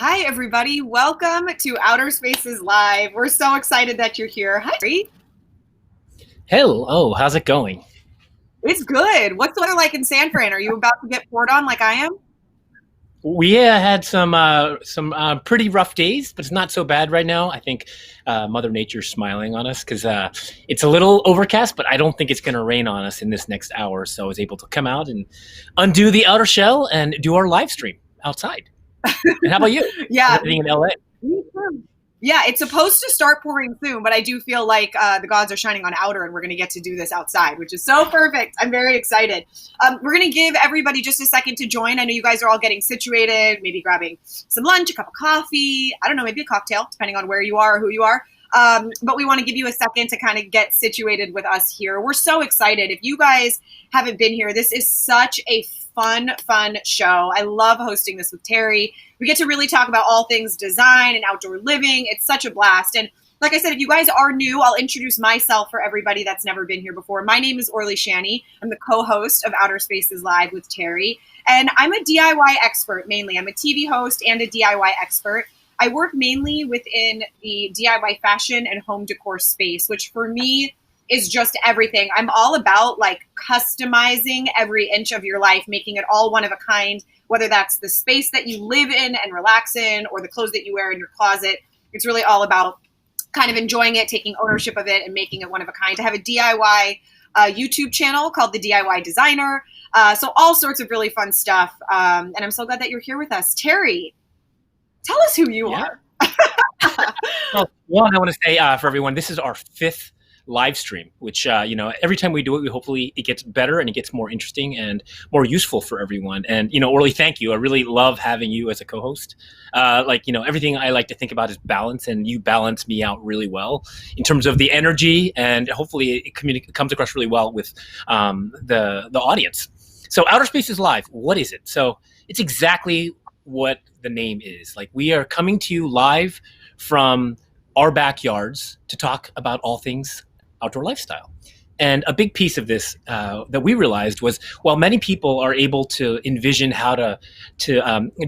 Hi, everybody. Welcome to Outer Spaces Live. We're so excited that you're here. Hi, Terry. Hello, how's it going? It's good. What's the weather like in San Fran? Are you about to get poured on like I am? We had some pretty rough days, but it's not so bad right now. I think Mother Nature's smiling on us because it's a little overcast, but I don't think it's going to rain on us in this next hour. So I was able to come out and undo the outer shell and do our live stream outside. And how about you? Yeah. Everything in LA? Me too. Yeah, it's supposed to start pouring soon, but I do feel like the gods are shining on outer and we're going to get to do this outside, which is so perfect. I'm very excited. We're going to give everybody just a second to join. I know you guys are all getting situated, maybe grabbing some lunch, a cup of coffee, I don't know, maybe a cocktail, depending on where you are or who you are. But we want to give you a second to kind of get situated with us here. We're so excited. If you guys haven't been here, this is such a fun show. I love hosting this with Terry. We get to really talk about all things design and outdoor living. It's such a blast. And like I said, if you guys are new, I'll introduce myself for everybody that's never been here before. My name is Orly Shani. I'm the co-host of Outer Spaces Live with Terry. And I'm a DIY expert mainly. I'm a TV host and a DIY expert. I work mainly within the DIY fashion and home decor space, which for me is just everything. I'm all about like customizing every inch of your life, making it all one of a kind, whether that's the space that you live in and relax in or the clothes that you wear in your closet. It's really all about kind of enjoying it, taking ownership of it and making it one of a kind. I have a DIY YouTube channel called The DIY Designer. So all sorts of really fun stuff. And I'm so glad that you're here with us. Terry, tell us who you are. Well, one, I want to say for everyone, this is our fifth live stream, which every time we do it, hopefully it gets better and it gets more interesting and more useful for everyone. And Orly, thank you. I really love having you as a co-host. Everything I like to think about is balance, and you balance me out really well in terms of the energy, and hopefully it comes across really well with the audience. So Outer Spaces Live, what is it? So it's exactly what the name is. Like, we are coming to you live from our backyards to talk about all things outdoor lifestyle. And a big piece of this that we realized was, while many people are able to envision how to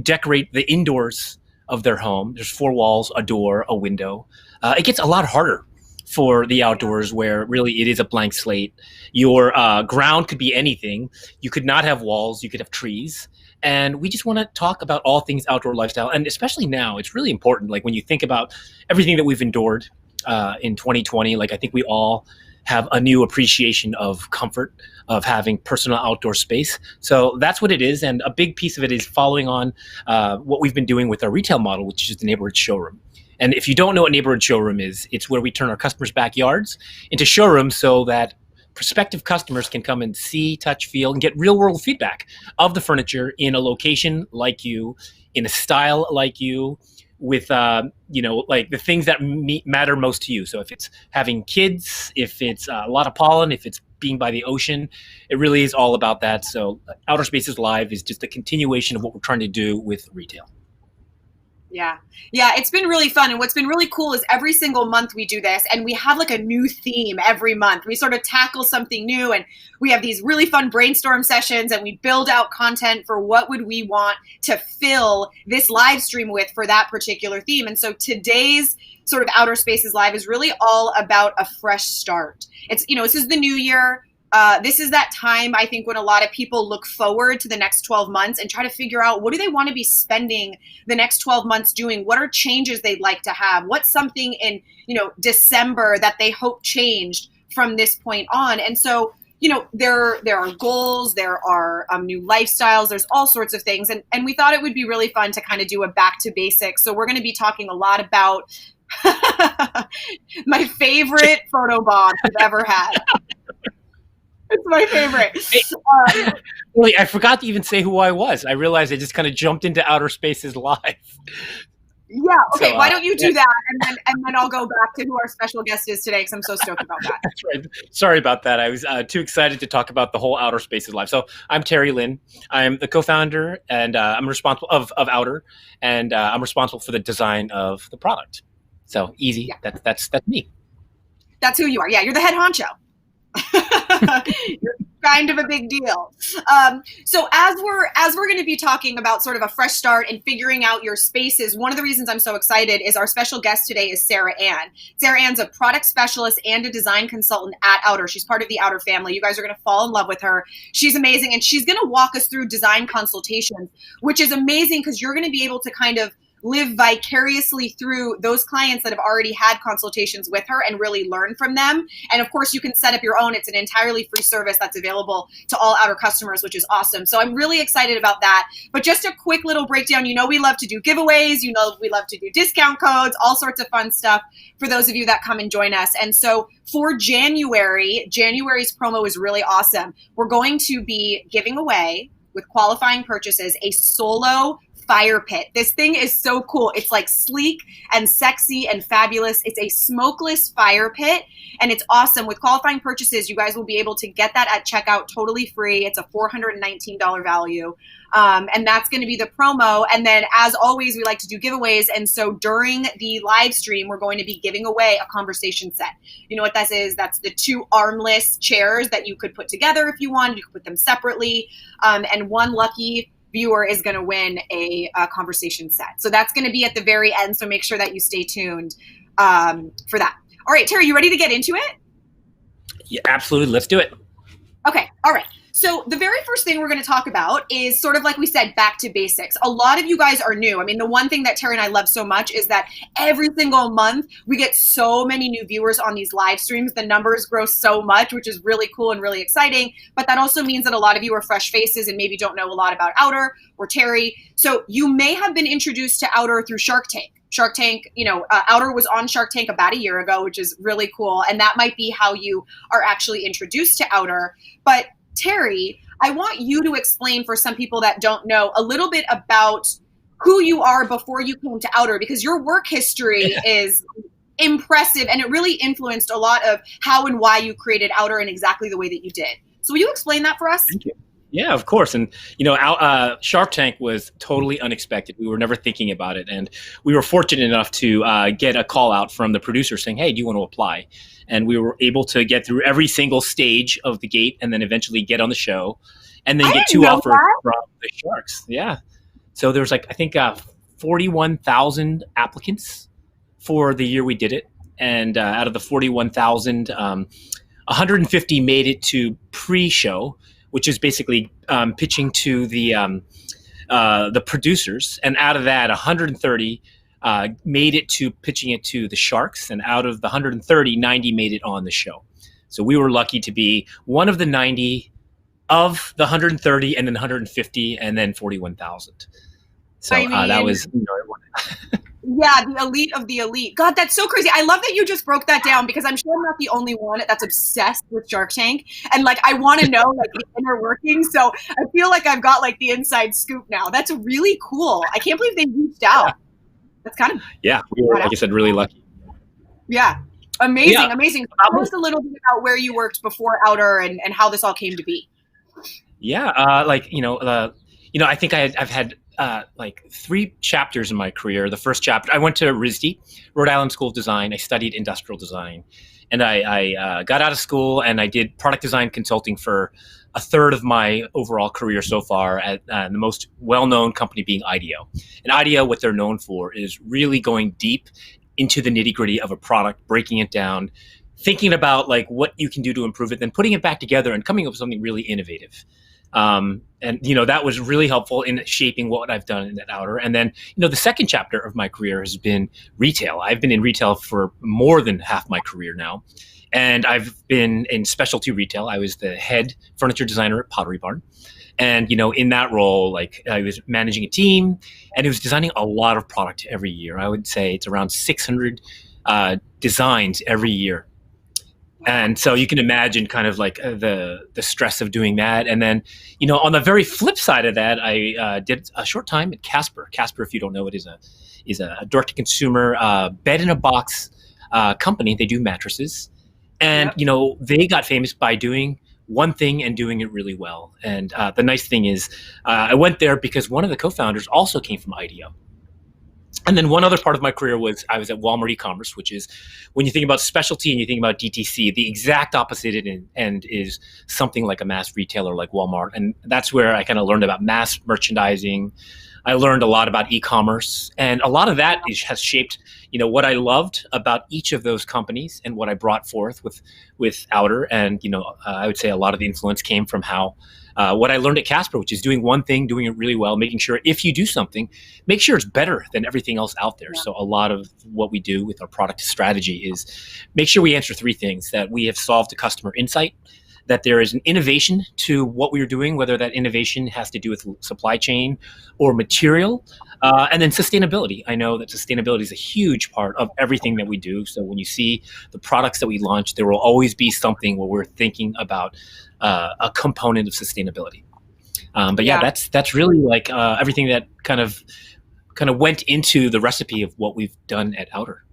decorate the indoors of their home, there's four walls, a door, a window, it gets a lot harder for the outdoors, where really it is a blank slate. Your ground could be anything. You could not have walls, you could have trees. And we just want to talk about all things outdoor lifestyle. And especially now, it's really important. Like, when you think about everything that we've endured in 2020, like, I think we all have a new appreciation of comfort of having personal outdoor space. So that's what it is. And a big piece of it is following on what we've been doing with our retail model, which is the neighborhood showroom. And if you don't know what neighborhood showroom is, it's where we turn our customers' backyards into showrooms so that prospective customers can come and see, touch, feel, and get real world feedback of the furniture in a location like you, in a style like you, with like the things that matter most to you. So if it's having kids, if it's a lot of pollen, if it's being by the ocean, it really is all about that. So Outer Spaces Live is just a continuation of what we're trying to do with retail. Yeah, it's been really fun. And what's been really cool is every single month we do this, and we have like a new theme every month. We sort of tackle something new, and we have these really fun brainstorm sessions, and we build out content for what would we want to fill this live stream with for that particular theme. And so today's sort of Outer Spaces Live is really all about a fresh start. It's, this is the new year. This is that time, I think, when a lot of people look forward to the next 12 months and try to figure out, what do they want to be spending the next 12 months doing? What are changes they'd like to have? What's something in, December that they hope changed from this point on? And so, there are goals, there are new lifestyles, there's all sorts of things. And we thought it would be really fun to kind of do a back to basics. So we're going to be talking a lot about my favorite photo bomb I've ever had. It's my favorite. Really, I forgot to even say who I was. I realized I just kind of jumped into Outer Spaces Live. Yeah. Okay. So, why don't you do that, and then I'll go back to who our special guest is today, because I'm so stoked about that. That's right. Sorry about that. I was too excited to talk about the whole Outer Spaces Live. So I'm Terry Lynn. I'm the co-founder, and I'm responsible of Outer, and I'm responsible for the design of the product. So easy. Yeah. That's me. That's who you are. Yeah, you're the head honcho. You're kind of a big deal. So as we're going to be talking about sort of a fresh start and figuring out your spaces, one of the reasons I'm so excited is our special guest today is Sarah Ann. Sarah Ann's a product specialist and a design consultant at Outer. She's part of the Outer family. You guys are going to fall in love with her. She's amazing, and she's going to walk us through design consultations, which is amazing because you're going to be able to kind of live vicariously through those clients that have already had consultations with her and really learn from them. And of course, you can set up your own. It's an entirely free service that's available to all Outer customers, which is awesome. So I'm really excited about that. But just a quick little breakdown. You know, we love to do giveaways. You know, we love to do discount codes, all sorts of fun stuff for those of you that come and join us. And so for January's promo is really awesome. We're going to be giving away, with qualifying purchases, a solo fire pit. This thing is so cool. It's like sleek and sexy and fabulous. It's a smokeless fire pit, and it's awesome. With qualifying purchases, you guys will be able to get that at checkout totally free. It's a $419 value. And that's going to be the promo. And then as always, we like to do giveaways. And so during the live stream, we're going to be giving away a conversation set. You know what that is? That's the 2 armless chairs that you could put together if you want. You could put them separately. And one lucky viewer is going to win a conversation set. So that's going to be at the very end. So make sure that you stay tuned for that. All right, Terry, you ready to get into it? Yeah, absolutely. Let's do it. Okay. All right. So the very first thing we're going to talk about is sort of like we said, back to basics. A lot of you guys are new. I mean, the one thing that Terry and I love so much is that every single month we get so many new viewers on these live streams. The numbers grow so much, which is really cool and really exciting. But that also means that a lot of you are fresh faces and maybe don't know a lot about Outer or Terry. So you may have been introduced to Outer through Shark Tank. Shark Tank, Outer was on Shark Tank about a year ago, which is really cool. And that might be how you are actually introduced to Outer. But Terry, I want you to explain for some people that don't know a little bit about who you are before you came to Outer, because your work history is impressive and it really influenced a lot of how and why you created Outer in exactly the way that you did. So will you explain that for us? Thank you. Yeah, of course. And, Shark Tank was totally unexpected. We were never thinking about it. And we were fortunate enough to get a call out from the producer saying, hey, do you want to apply? And we were able to get through every single stage of the gate and then eventually get on the show and then get 2 offers from the Sharks. Yeah. So there was 41,000 applicants for the year we did it. And out of the 41,000, 150 made it to pre-show, which is basically pitching to the producers. And out of that, 130 made it to pitching it to the Sharks. And out of the 130, 90 made it on the show. So we were lucky to be one of the 90 of the 130 and then 150 and then 41,000. So that was, yeah, the elite of the elite. God, that's so crazy. I love that you just broke that down because I'm sure I'm not the only one that's obsessed with Shark Tank. And I want to know the inner workings. So I feel like I've got the inside scoop now. That's really cool. I can't believe they reached out. Yeah. That's kind of, we were, like I said, really lucky. Yeah. Amazing. Amazing. Tell us a little bit about where you worked before Outer and how this all came to be. Yeah. I think I've had 3 chapters in my career. The first chapter, I went to RISD, Rhode Island School of Design. I studied industrial design, and I got out of school and I did product design consulting for a third of my overall career so far at the most well-known company being IDEO. And IDEO, what they're known for is really going deep into the nitty-gritty of a product, breaking it down, thinking about what you can do to improve it, then putting it back together and coming up with something really innovative. That was really helpful in shaping what I've done in that Outer. And then, the second chapter of my career has been retail. I've been in retail for more than half my career now. And I've been in specialty retail. I was the head furniture designer at Pottery Barn. And, in that role, I was managing a team and it was designing a lot of product every year. I would say it's around 600 designs every year. And so you can imagine kind of the stress of doing that. And then, on the very flip side of that, I did a short time at Casper. Casper, if you don't know it, is a direct-to-consumer bed-in-a-box company. They do mattresses. And, they got famous by doing one thing and doing it really well. And the nice thing is I went there because one of the co-founders also came from IDEO. And then one other part of my career was I was at Walmart e-commerce, which is when you think about specialty and you think about DTC, the exact opposite end is something like a mass retailer like Walmart. And that's where I kind of learned about mass merchandising. I learned a lot about e-commerce, and a lot of that has shaped, what I loved about each of those companies and what I brought forth with Outer. And I would say a lot of the influence came from how what I learned at Casper, which is doing one thing, doing it really well, making sure if you do something, make sure it's better than everything else out there. Yeah. So a lot of what we do with our product strategy is make sure we answer three things: that we have solved a customer insight, that there is an innovation to what we're doing, whether that innovation has to do with supply chain or material, and then sustainability. I know that sustainability is a huge part of everything that we do. So when you see the products that we launch, there will always be something where we're thinking about a component of sustainability. But yeah, that's really like everything that kind of went into the recipe of what we've done at Outer.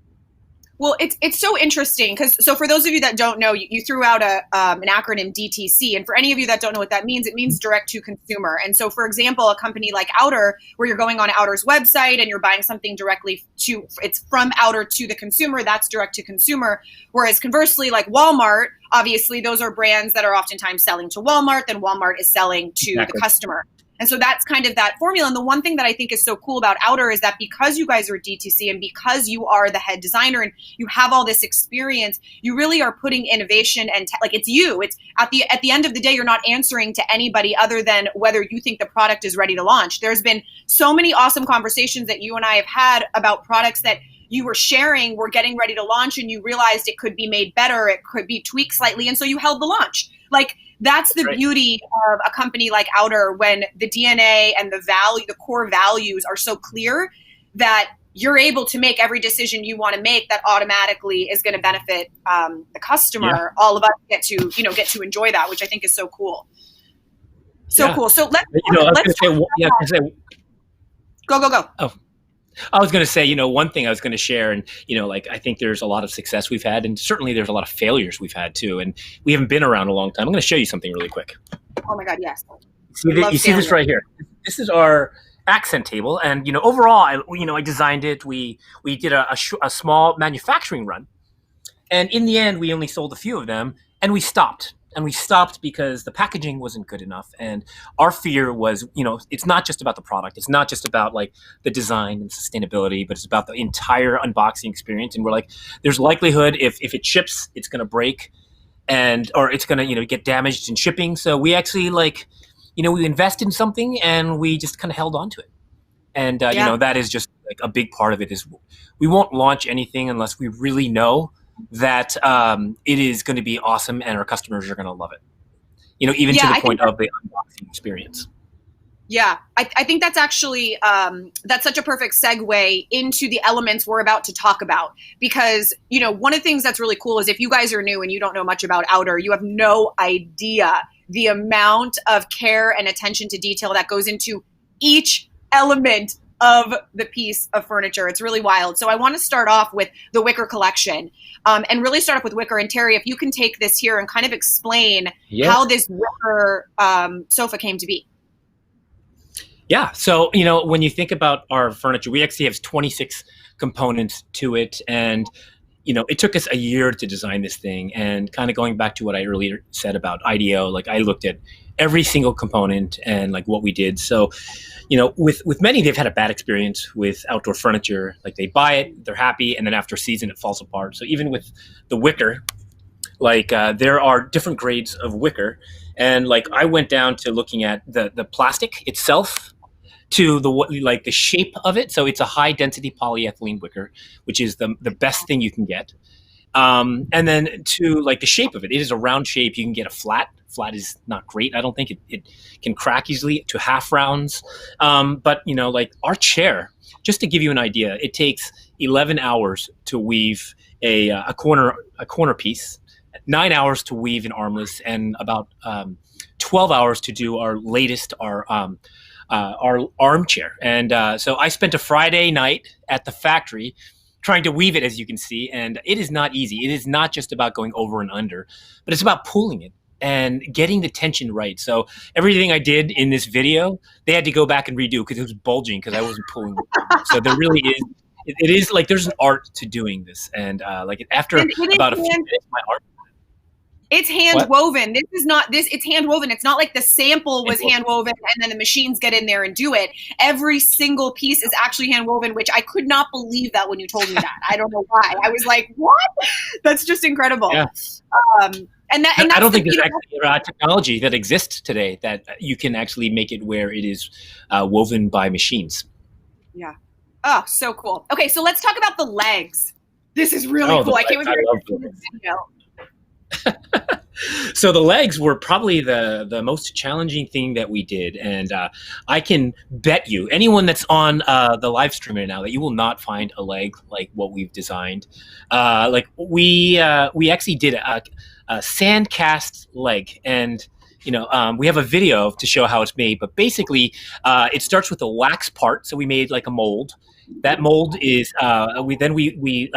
Well, it's so interesting because for those of you that don't know, you threw out an acronym DTC, and for any of you that don't know what that means, it means direct to consumer. And so, for example, a company like Outer, where you're going on Outer's website and you're buying something directly it's from Outer to the consumer, that's direct to consumer. Whereas conversely, like Walmart, obviously those are brands that are oftentimes selling to Walmart, then Walmart is selling to the customer. And so that's kind of that formula. And the one thing that I think is so cool about Outer is that because you guys are DTC and because you are the head designer and you have all this experience, you really are putting innovation and like it's you. It's at the end of the day, you're not answering to anybody other than whether you think the product is ready to launch. There's been so many awesome conversations that you and I have had about products that you were sharing, were getting ready to launch, and you realized it could be made better, it could be tweaked slightly, and so you held the launch. Like, that's the beauty of a company like Outer, when the DNA and the core values are so clear that you're able to make every decision you want to make that automatically is going to benefit the customer. Yeah. All of us get to enjoy that, which I think is so cool. Cool. So let's go. Oh. I was going to say, one thing I was going to share, and, I think there's a lot of success we've had, and certainly there's a lot of failures we've had too. And we haven't been around a long time. I'm going to show you something really quick. Oh my God, yes. You see this right here? This is our accent table. And, overall, I designed it. We did a small manufacturing run. And in the end, we only sold a few of them, and we stopped. And we stopped because the packaging wasn't good enough. And our fear was, it's not just about the product. It's not just about like the design and sustainability, but it's about the entire unboxing experience. And we're like, there's likelihood if it ships, it's going to break or it's going to, get damaged in shipping. So we actually we invested in something and we just kind of held on to it. And, that is just like a big part of it is we won't launch anything unless we really know that it is going to be awesome and our customers are going to love it, even to the point of the unboxing experience. Yeah, I think that's actually, that's such a perfect segue into the elements we're about to talk about. Because, one of the things that's really cool is if you guys are new and you don't know much about Outer, you have no idea the amount of care and attention to detail that goes into each element of the piece of furniture. It's really wild. So I want to start off with the Wicker collection and really start off with Wicker. And Terry, if you can take this here and kind of explain how this Wicker sofa came to be. Yeah. So, when you think about our furniture, we actually have 26 components to it. And, it took us a year to design this thing. And kind of going back to what I earlier said about IDEO, like I looked at every single component and like what we did. So, with many, they've had a bad experience with outdoor furniture. Like they buy it, they're happy, and then after a season, it falls apart. So even with the Wicker, there are different grades of Wicker. And I went down to looking at the plastic itself to the shape of it. So it's a high density polyethylene Wicker, which is the best thing you can get. And then to the shape of it, it is a round shape. You can get a flat. Flat is not great. I don't think it can crack easily to half rounds. But our chair, just to give you an idea, it takes 11 hours to weave a corner piece, 9 hours to weave an armless, and about 12 hours to do our armchair. And so I spent a Friday night at the factory trying to weave it, as you can see, and it is not easy. It is not just about going over and under, but it's about pulling it. and getting the tension right. So everything I did in this video, they had to go back and redo because it was bulging because I wasn't pulling the trigger. So there really is, it is like there's an art to doing this. And like after about a few minutes, my art. It's hand woven. This is not this. It's hand woven. It's not like the sample was hand woven and then the machines get in there and do it. Every single piece is actually hand woven, which I could not believe that when you told me that. I don't know why. I was like, what? That's just incredible. Yeah. And I don't think there's actually technology that exists today that you can actually make it where it is woven by machines. Yeah. Oh, so cool. Okay, so let's talk about the legs. This is really cool. I can't wait to see this video. So the legs were probably the most challenging thing that we did, and I can bet you anyone that's on the live stream right now that you will not find a leg like what we've designed. Like we actually did a sand cast leg, and we have a video to show how it's made. But basically, it starts with a wax part. So we made like a mold. That mold is we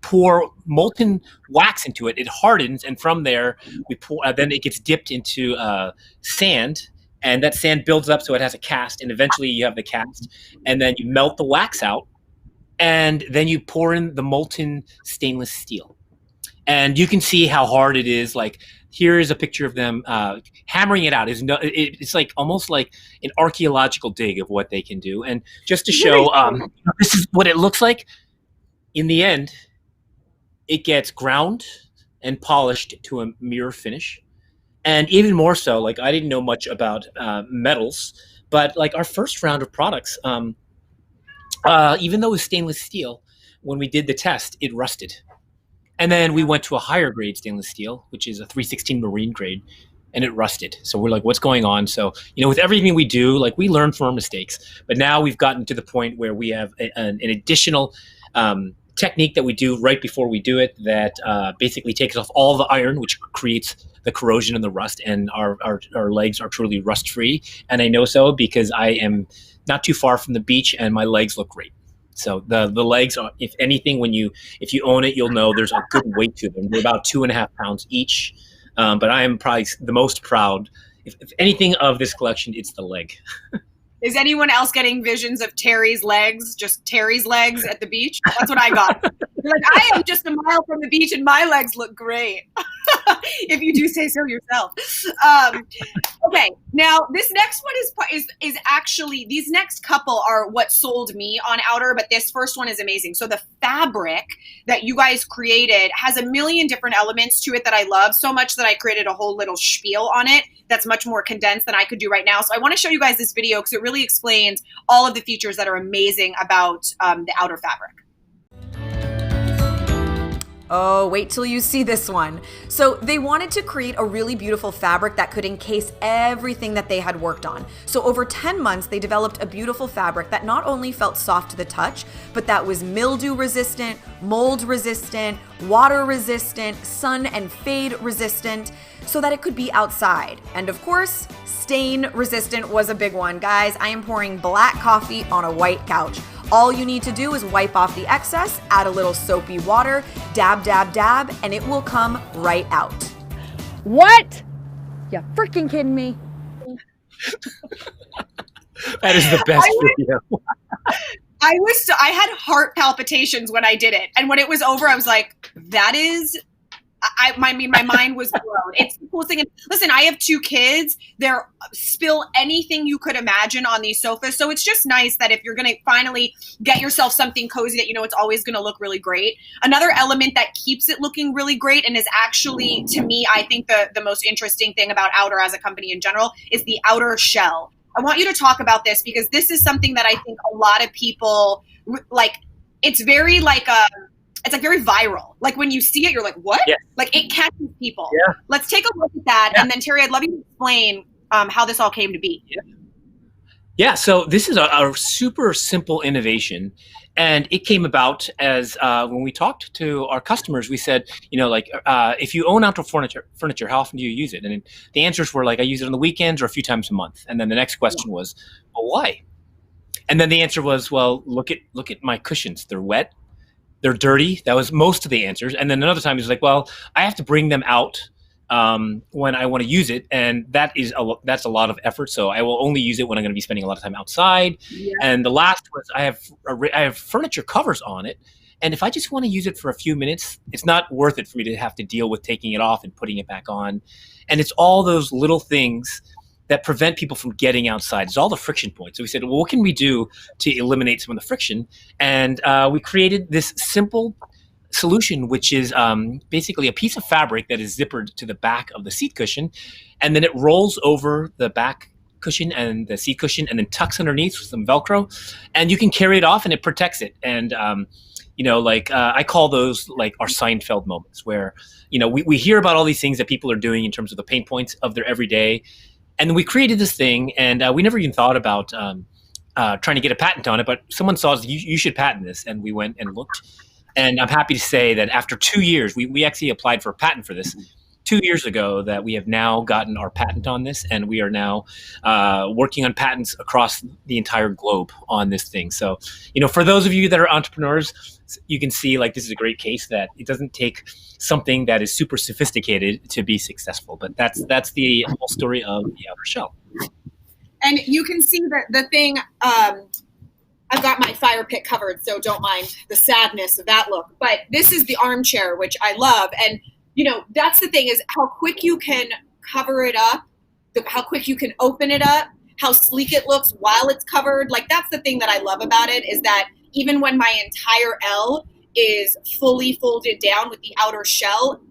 pour molten wax into it. It hardens, and from there we pour. Then it gets dipped into sand, and that sand builds up so it has a cast. And eventually you have the cast, and then you melt the wax out, and then you pour in the molten stainless steel. And you can see how hard it is. Like here is a picture of them hammering it out. It's like almost like an archaeological dig of what they can do. And just to show, this is what it looks like in the end. It gets ground and polished to a mirror finish. And even more so, like I didn't know much about metals, but like our first round of products, even though it was stainless steel, when we did the test, it rusted. And then we went to a higher grade stainless steel, which is a 316 marine grade, and it rusted. So we're like, what's going on? So, with everything we do, like we learn from our mistakes, but now we've gotten to the point where we have an additional technique that we do right before we do it that basically takes off all the iron, which creates the corrosion and the rust, and our legs are truly rust free. And I know so because I am not too far from the beach and my legs look great. So the legs are, if anything, if you own it, you'll know there's a good weight to them. They're about 2.5 pounds each. But I am probably the most proud, if anything, of this collection, it's the leg. Is anyone else getting visions of Terry's legs, just Terry's legs at the beach? That's what I got. You're like, I am just a mile from the beach and my legs look great. If you do say so yourself. Okay, now this next one is actually, these next couple are what sold me on Outer, but this first one is amazing. So the fabric that you guys created has a million different elements to it that I love so much that I created a whole little spiel on it that's much more condensed than I could do right now. So I want to show you guys this video because it really explains all of the features that are amazing about the Outer fabric. Oh, wait till you see this one. So they wanted to create a really beautiful fabric that could encase everything that they had worked on. So over 10 months, they developed a beautiful fabric that not only felt soft to the touch, but that was mildew resistant, mold resistant, water resistant, sun and fade resistant, so that it could be outside. And of course, stain resistant was a big one. Guys, I am pouring black coffee on a white couch. All you need to do is wipe off the excess, add a little soapy water, dab, dab, dab, and it will come right out. What? You freaking kidding me? That is the best video. I had heart palpitations when I did it. And when it was over, I was like, that is... I mean, my mind was blown. It's the coolest thing. And listen, I have 2 kids. They're spill anything you could imagine on these sofas. So it's just nice that if you're going to finally get yourself something cozy that it's always going to look really great. Another element that keeps it looking really great and is actually, to me, I think the most interesting thing about Outer as a company in general is the outer shell. I want you to talk about this because this is something that I think a lot of people like. It's very like it's like very viral. Like when you see it, you're like, what? Yes. Like it catches people. Yeah. Let's take a look at that. Yeah. And then Terry, I'd love you to explain how this all came to be. Yeah. So this is a super simple innovation. And it came about as when we talked to our customers, we said, if you own outdoor furniture, how often do you use it? And the answers were like, I use it on the weekends or a few times a month. And then the next question was, well, why? And then the answer was, well, look at my cushions. They're wet. They're dirty. That was most of the answers. And then another time he was like, well, I have to bring them out when I want to use it, and that's a lot of effort. So I will only use it when I'm going to be spending a lot of time outside. Yeah. And the last was I have furniture covers on it, and if I just want to use it for a few minutes, it's not worth it for me to have to deal with taking it off and putting it back on. And it's all those little things that prevent people from getting outside. It's all the friction points. So we said, well, what can we do to eliminate some of the friction? And we created this simple solution, which is basically a piece of fabric that is zippered to the back of the seat cushion, and then it rolls over the back cushion and the seat cushion and then tucks underneath with some Velcro, and you can carry it off and it protects it. And I call those like our Seinfeld moments where, we hear about all these things that people are doing in terms of the pain points of their everyday. And then we created this thing, and we never even thought about trying to get a patent on it, but someone saw us, you should patent this. And we went and looked. And I'm happy to say that after 2 years, we actually applied for a patent for this 2 years ago, that we have now gotten our patent on this. And we are now working on patents across the entire globe on this thing. So, for those of you that are entrepreneurs, you can see like this is a great case that it doesn't take something that is super sophisticated to be successful. But that's the whole story of the outer shell. And you can see that the thing, I've got my fire pit covered, so don't mind the sadness of that look. But this is the armchair, which I love. And, that's the thing, is how quick you can cover it up, how quick you can open it up, how sleek it looks while it's covered. Like, that's the thing that I love about it, is that even when my entire L is fully folded down with the outer shell,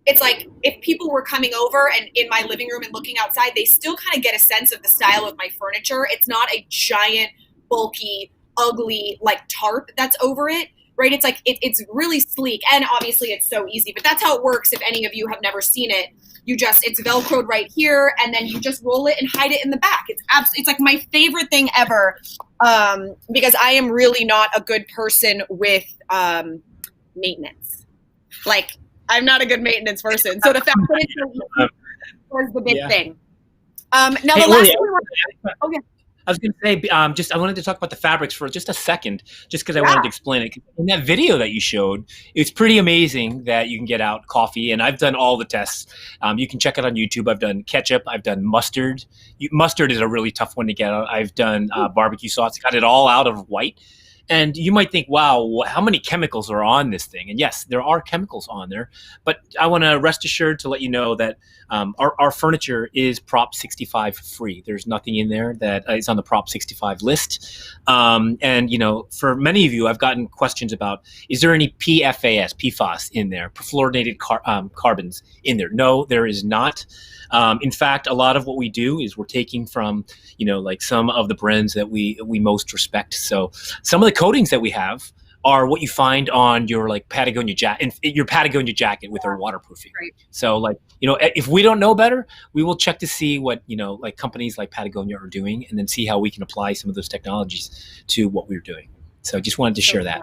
it's like if people were coming over and in my living room and looking outside, they still kind of get a sense of the style of my furniture. It's not a giant, bulky, ugly, like tarp that's over it, right? It's like, it's really sleek. And obviously it's so easy, but that's how it works. If any of you have never seen it, it's Velcroed right here, and then you just roll it and hide it in the back. It's like my favorite thing ever, because I am really not a good person with maintenance. Like, I'm not a good maintenance person. So the fact that it's so easy was the big thing. Now, the last thing okay. I was going to say, I wanted to talk about the fabrics for just a second, just because I wanted to explain it. In that video that you showed, it's pretty amazing that you can get out coffee, and I've done all the tests. You can check it on YouTube. I've done ketchup. I've done mustard. Mustard is a really tough one to get out. I've done barbecue sauce. Got it all out of white. And you might think, wow, how many chemicals are on this thing? And yes, there are chemicals on there. But I want to rest assured to let you know that our furniture is Prop 65 free. There's nothing in there that is on the Prop 65 list. And, for many of you, I've gotten questions about, is there any PFAS in there, perfluorinated carbons in there? No, there is not. In fact, a lot of what we do is we're taking from, like some of the brands that we most respect. So some of the coatings that we have are what you find on your like Patagonia jacket, your Patagonia jacket with our waterproofing. Right. So like, if we don't know better, we will check to see what, like companies like Patagonia are doing, and then see how we can apply some of those technologies to what we're doing. So just wanted to share that.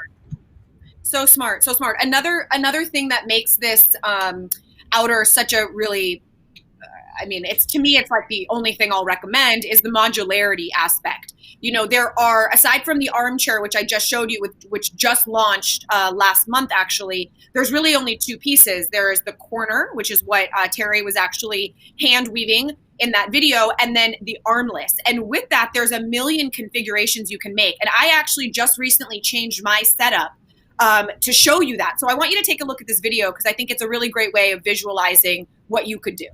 So smart. Another thing that makes this outer such a really, to me, it's like the only thing I'll recommend is the modularity aspect. There are, aside from the armchair, which I just showed you, which just launched last month, actually, there's really only two pieces. There is the corner, which is what Terry was actually hand weaving in that video, and then the armless. And with that, there's a million configurations you can make. And I actually just recently changed my setup to show you that. So I want you to take a look at this video, because I think it's a really great way of visualizing what you could do.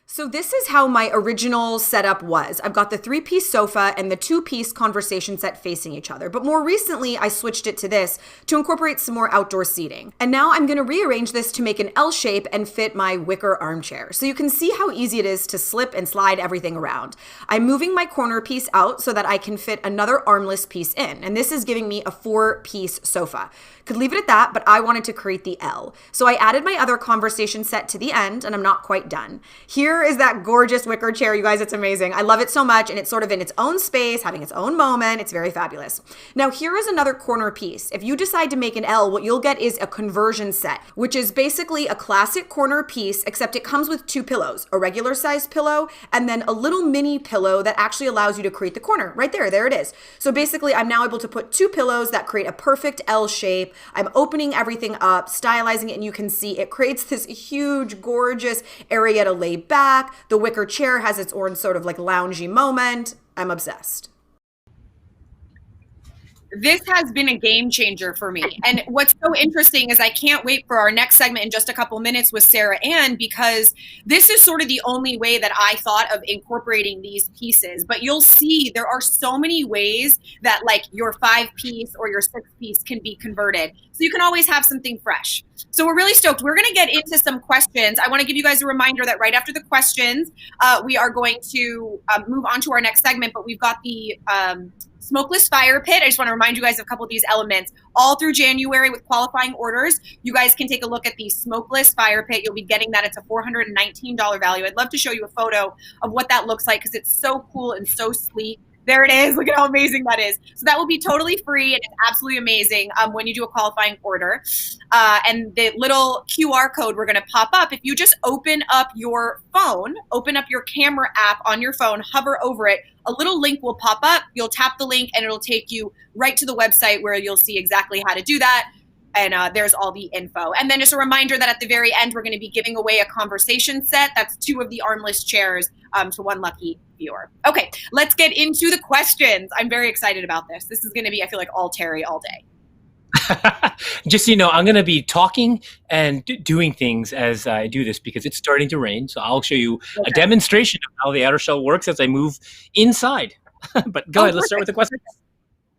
So this is how my original setup was. I've got the 3-piece sofa and the 2-piece conversation set facing each other. But more recently, I switched it to this to incorporate some more outdoor seating. And now I'm gonna rearrange this to make an L shape and fit my wicker armchair. So you can see how easy it is to slip and slide everything around. I'm moving my corner piece out so that I can fit another armless piece in. And this is giving me a 4-piece sofa. Could leave it at that, but I wanted to create the L. So I added my other conversation set to the end, and I'm not quite done. Here here is that gorgeous wicker chair, you guys. It's amazing. I love it so much, and it's sort of in its own space, having its own moment. It's very fabulous. Now, here is another corner piece. If you decide to make an L, what you'll get is a conversion set, which is basically a classic corner piece, except it comes with 2 pillows, a regular size pillow, and then a little mini pillow that actually allows you to create the corner. Right there, there it is. So basically, I'm now able to put 2 pillows that create a perfect L shape. I'm opening everything up, stylizing it, and you can see it creates this huge, gorgeous area to lay back. The wicker chair has its own sort of like loungy moment. I'm obsessed. This has been a game changer for me. And what's so interesting is I can't wait for our next segment in just a couple minutes with Sarah Ann, because this is sort of the only way that I thought of incorporating these pieces. But you'll see there are so many ways that like your 5-piece or your 6-piece can be converted. So you can always have something fresh. So we're really stoked. We're going to get into some questions. I want to give you guys a reminder that right after the questions, we are going to move on to our next segment, but we've got the smokeless fire pit. I just want to remind you guys of a couple of these elements. All through January with qualifying orders, you guys can take a look at the smokeless fire pit. You'll be getting that. It's a $419 value. I'd love to show you a photo of what that looks like because it's so cool and so sleek. There it is. Look at how amazing that is. So that will be totally free, and it's absolutely amazing when you do a qualifying order. And the little QR code we're going to pop up, if you just open up your phone, open up your camera app on your phone, hover over it, a little link will pop up. You'll tap the link, and it'll take you right to the website where you'll see exactly how to do that. And there's all the info. And then just a reminder that at the very end, we're going to be giving away a conversation set. That's 2 of the armless chairs to 1 lucky viewer. Okay, let's get into the questions. I'm very excited about this. This is going to be, I feel like, all Terry all day. Just so you know, I'm going to be talking and doing things as I do this because it's starting to rain. So I'll show you a demonstration of how the outer shell works as I move inside. But go ahead, let's start with the questions.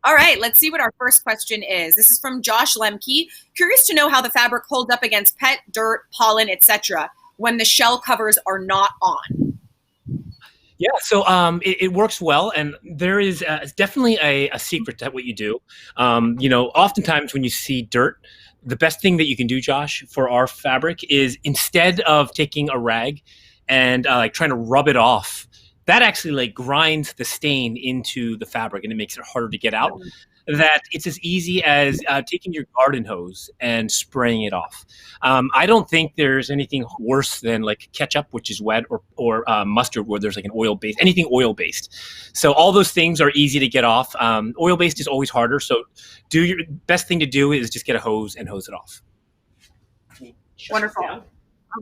All right, let's see what our first question is. This is from Josh Lemke. Curious to know how the fabric holds up against pet, dirt, pollen, etc. when the shell covers are not on. Yeah, so it works well, and there is definitely a secret to what you do. Oftentimes when you see dirt, the best thing that you can do, Josh, for our fabric is instead of taking a rag and like trying to rub it off, that actually like grinds the stain into the fabric and it makes it harder to get out. That it's as easy as taking your garden hose and spraying it off. I don't think there's anything worse than like ketchup, which is wet, or mustard, where there's like an oil base, anything oil based. So all those things are easy to get off. Oil based is always harder. So your best thing to do is just get a hose and hose it off. Wonderful. All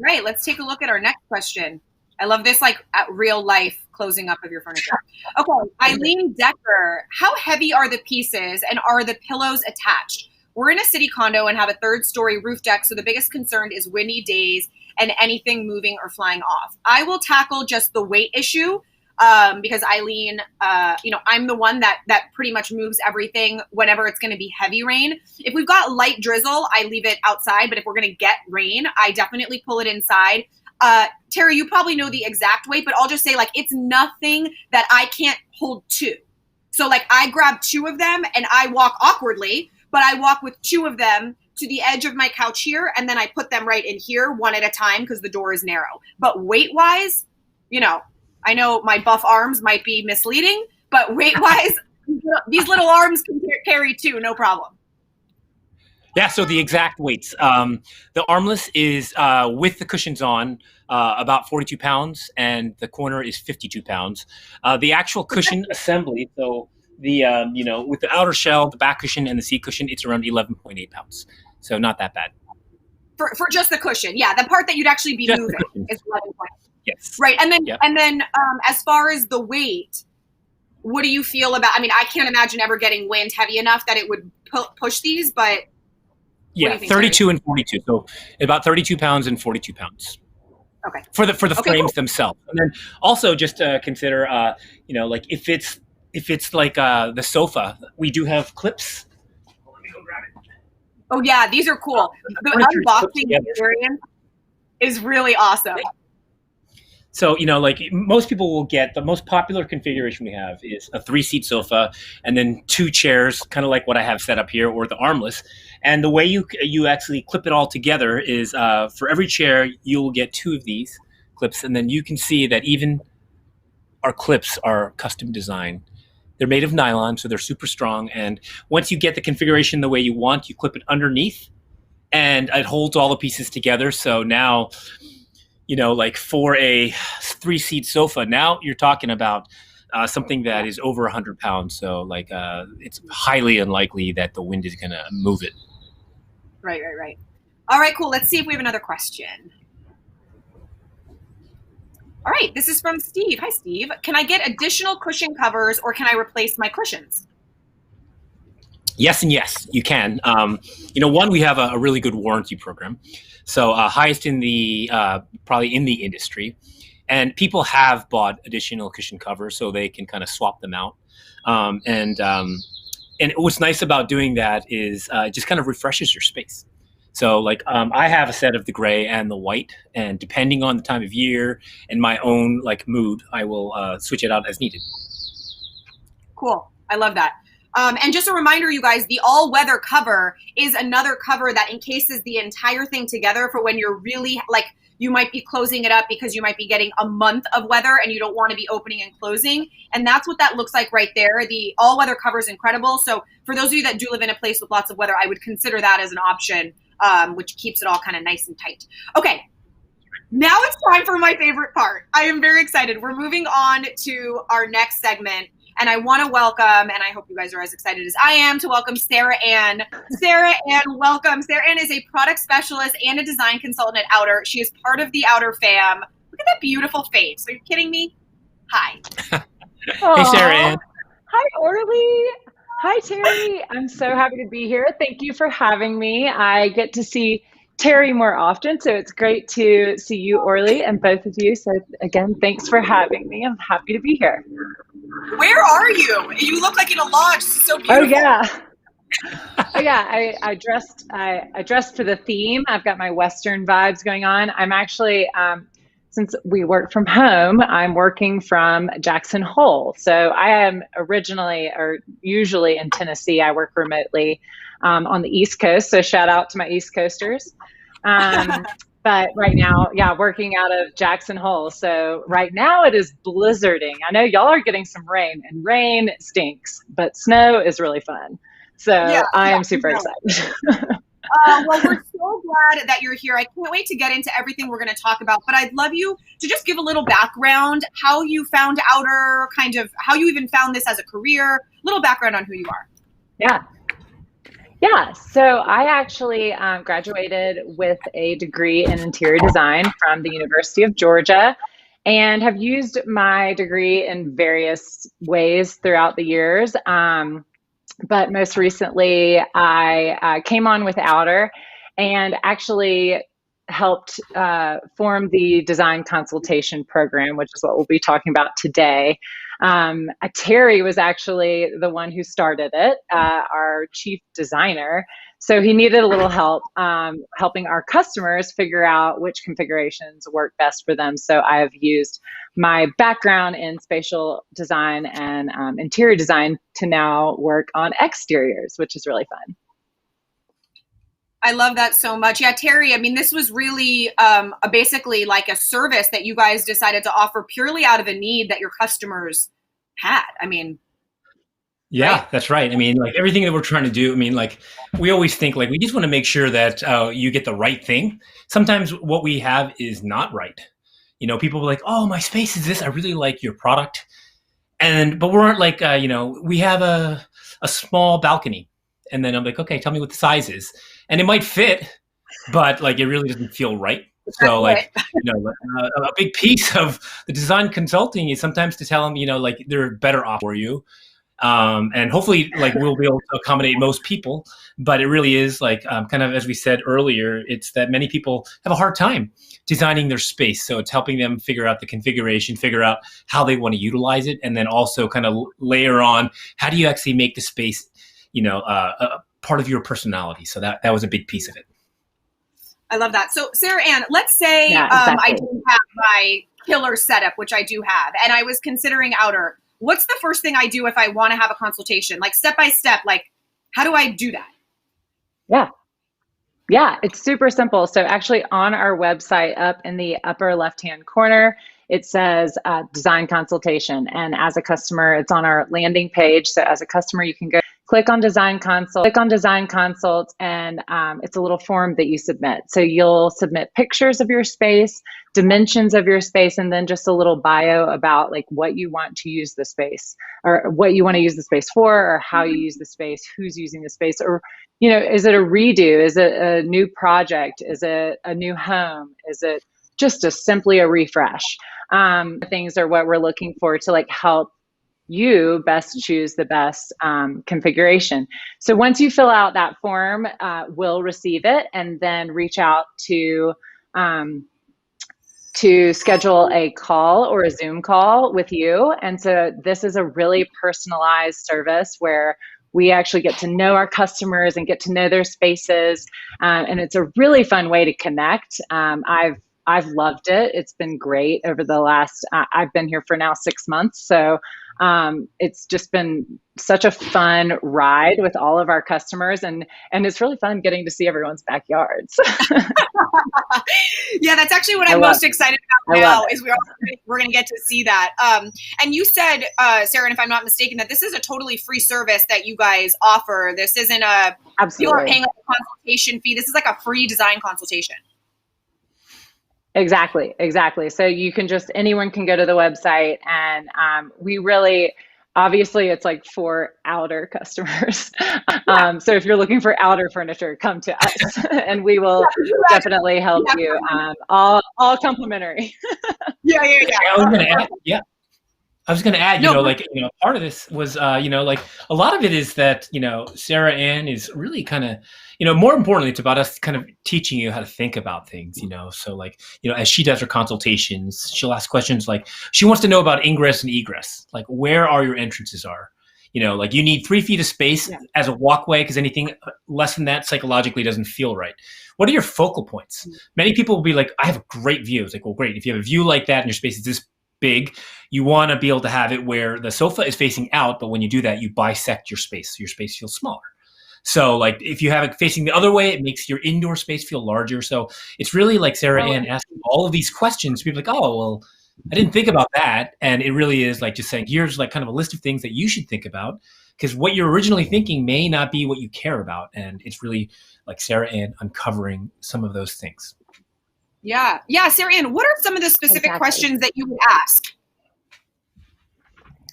right, let's take a look at our next question. I love this, like at real life closing up of your furniture. Okay, Eileen Decker, how heavy are the pieces and are the pillows attached? We're in a city condo and have a 3rd-story roof deck, so the biggest concern is windy days and anything moving or flying off. I will tackle just the weight issue because Eileen, I'm the one that pretty much moves everything whenever it's going to be heavy rain. If we've got light drizzle, I leave it outside, but if we're going to get rain, I definitely pull it inside. Terry, you probably know the exact weight, but I'll just say like it's nothing that I can't hold 2. So like I grab 2 of them and I walk awkwardly, but I walk with 2 of them to the edge of my couch here, and then I put them right in here one at a time because the door is narrow. But weight-wise, I know my buff arms might be misleading, but weight-wise, these little arms can carry 2, no problem. Yeah, so the exact weights. The armless is with the cushions on about 42 pounds, and the corner is 52 pounds. The actual cushion assembly, so the with the outer shell, the back cushion, and the seat cushion, it's around 11.8 pounds. So not that bad. For just the cushion, yeah, the part that you'd actually be moving is 11 points. Yes. Right, and then as far as the weight, what do you feel about? I mean, I can't imagine ever getting wind heavy enough that it would push these, but. Yeah, 32 and 42. So about 32 pounds and 42 pounds. Okay. For the frames themselves. And then also just consider, like if it's like the sofa, we do have clips. Let me go grab it. Oh yeah, these are cool. The unboxing experience is really awesome. So, like most people will get, the most popular configuration we have is a 3-seat sofa and then 2 chairs, kind of like what I have set up here, or the armless. And the way you actually clip it all together is for every chair, you will get 2 of these clips, and then you can see that even our clips are custom designed. They're made of nylon, so they're super strong. And once you get the configuration the way you want, you clip it underneath, and it holds all the pieces together. So now, like for a 3-seat sofa, now you're talking about something that is over 100 pounds. So it's highly unlikely that the wind is going to move it. Right. All right, cool. Let's see if we have another question. All right, this is from Steve. Hi, Steve. Can I get additional cushion covers or can I replace my cushions? Yes, and yes, you can. One, we have a really good warranty program. So highest in the, probably in the industry. And people have bought additional cushion covers so they can kind of swap them out. And what's nice about doing that is it just kind of refreshes your space. So I have a set of the gray and the white, and depending on the time of year and my own mood, I will switch it out as needed. Cool. I love that. And just a reminder, you guys, the all-weather cover is another cover that encases the entire thing together for when you're really you might be closing it up because you might be getting a month of weather and you don't want to be opening and closing. And that's what that looks like right there. The all-weather cover is incredible. So for those of you that do live in a place with lots of weather, I would consider that as an option, which keeps it all kind of nice and tight. Okay. Now it's time for my favorite part. I am very excited. We're moving on to our next segment. And I want to welcome, and I hope you guys are as excited as I am, to welcome Sarah Ann. Sarah Ann, welcome. Sarah Ann is a product specialist and a design consultant at Outer. She is part of the Outer fam. Look at that beautiful face. Are you kidding me? Hi. Hey, Sarah Ann. Hi, Orly. Hi, Terry. I'm so happy to be here. Thank you for having me. I get to see Terry more often, so it's great to see you, Orly, and both of you. So again, thanks for having me. I'm happy to be here. Where are you? You look like in a lodge. This is so beautiful. Oh yeah. I dressed for the theme. I've got my Western vibes going on. I'm actually, since we work from home, I'm working from Jackson Hole. So I am usually in Tennessee. I work remotely on the East Coast. So shout out to my East Coasters. But right now, working out of Jackson Hole. So right now it is blizzarding. I know y'all are getting some rain, and rain stinks, but snow is really fun. So I am super excited. Well, we're so glad that you're here. I can't wait to get into everything we're going to talk about, but I'd love you to just give a little background, how you found Outer, kind of how you even found this as a career, a little background on who you are. Yeah, so I actually graduated with a degree in interior design from the University of Georgia and have used my degree in various ways throughout the years. But most recently, I came on with Outer and actually helped form the design consultation program, which is what we'll be talking about today. Terry was actually the one who started it, our chief designer. So he needed a little help helping our customers figure out which configurations work best for them. So I've used my background in spatial design and interior design to now work on exteriors, which is really fun. I love that so much. Yeah, Terry, I mean, this was really basically like a service that you guys decided to offer purely out of a need that your customers had. I mean, yeah, right? That's right. I mean, everything that we're trying to do, I mean, we always think we just want to make sure that you get the right thing. Sometimes what we have is not right. People are like, oh, my space is this. I really like your product. But we aren't we have a small balcony. And then I'm like, okay, tell me what the size is. And it might fit, but it really doesn't feel right. So a big piece of the design consulting is sometimes to tell them, they're better off for you. And hopefully we'll be able to accommodate most people, but it really is kind of, as we said earlier, it's that many people have a hard time designing their space. So it's helping them figure out the configuration, figure out how they want to utilize it. And then also kind of layer on, how do you actually make the space, a part of your personality. So that was a big piece of it. I love that. So Sarah Ann, let's say exactly. I didn't have my killer setup, which I do have, and I was considering Outer. What's the first thing I do if I want to have a consultation? Step by step, how do I do that? Yeah, it's super simple. So actually on our website, up in the upper left-hand corner, it says design consultation. And as a customer, it's on our landing page. So as a customer, you can go click on design consult, and it's a little form that you submit. So you'll submit pictures of your space, dimensions of your space, and then just a little bio about like what you want to use the space, or what you want to use the space for, or how you use the space, who's using the space, or is it a redo? Is it a new project? Is it a new home? Is it just simply a refresh? Things are what we're looking for to like help you best choose the best configuration. So once you fill out that form, we'll receive it and then reach out to schedule a call or a Zoom call with you. And so this is a really personalized service where we actually get to know our customers and get to know their spaces. And it's a really fun way to connect. I've loved it. It's been great over the last, I've been here for now 6 months. So it's just been such a fun ride with all of our customers, and it's really fun getting to see everyone's backyards. Yeah, that's actually what I'm most excited about now is we're going to get to see that. And you said, Sarah, and if I'm not mistaken, that this is a totally free service that you guys offer. This isn't you are paying a consultation fee. This is like a free design consultation. Exactly. So anyone can go to the website, and we really, obviously it's like for outer customers. So if you're looking for outer furniture, come to us and we will definitely help you. All complimentary. Yeah. I was going to add, part of this was, like a lot of it is that, Sarah Ann is really kind of, more importantly, it's about us kind of teaching you how to think about things, so like, as she does her consultations, she'll ask questions like, she wants to know about ingress and egress, like where are your entrances are, like you need 3 feet of space as a walkway, because anything less than that psychologically doesn't feel right. What are your focal points? Many people will be like, I have a great view. It's like, well, great. If you have a view like that and your space is this big, you want to be able to have it where the sofa is facing out, but when you do that, you bisect your space, so your space feels smaller. So like if you have it facing the other way, it makes your indoor space feel larger. So it's really like Sarah Ann asking all of these questions. People are like, oh, well, I didn't think about that. And it really is like just saying, here's like kind of a list of things that you should think about, because what you're originally thinking may not be what you care about. And it's really like Sarah Ann uncovering some of those things. Yeah. Sarah Ann, what are some of the specific questions that you would ask?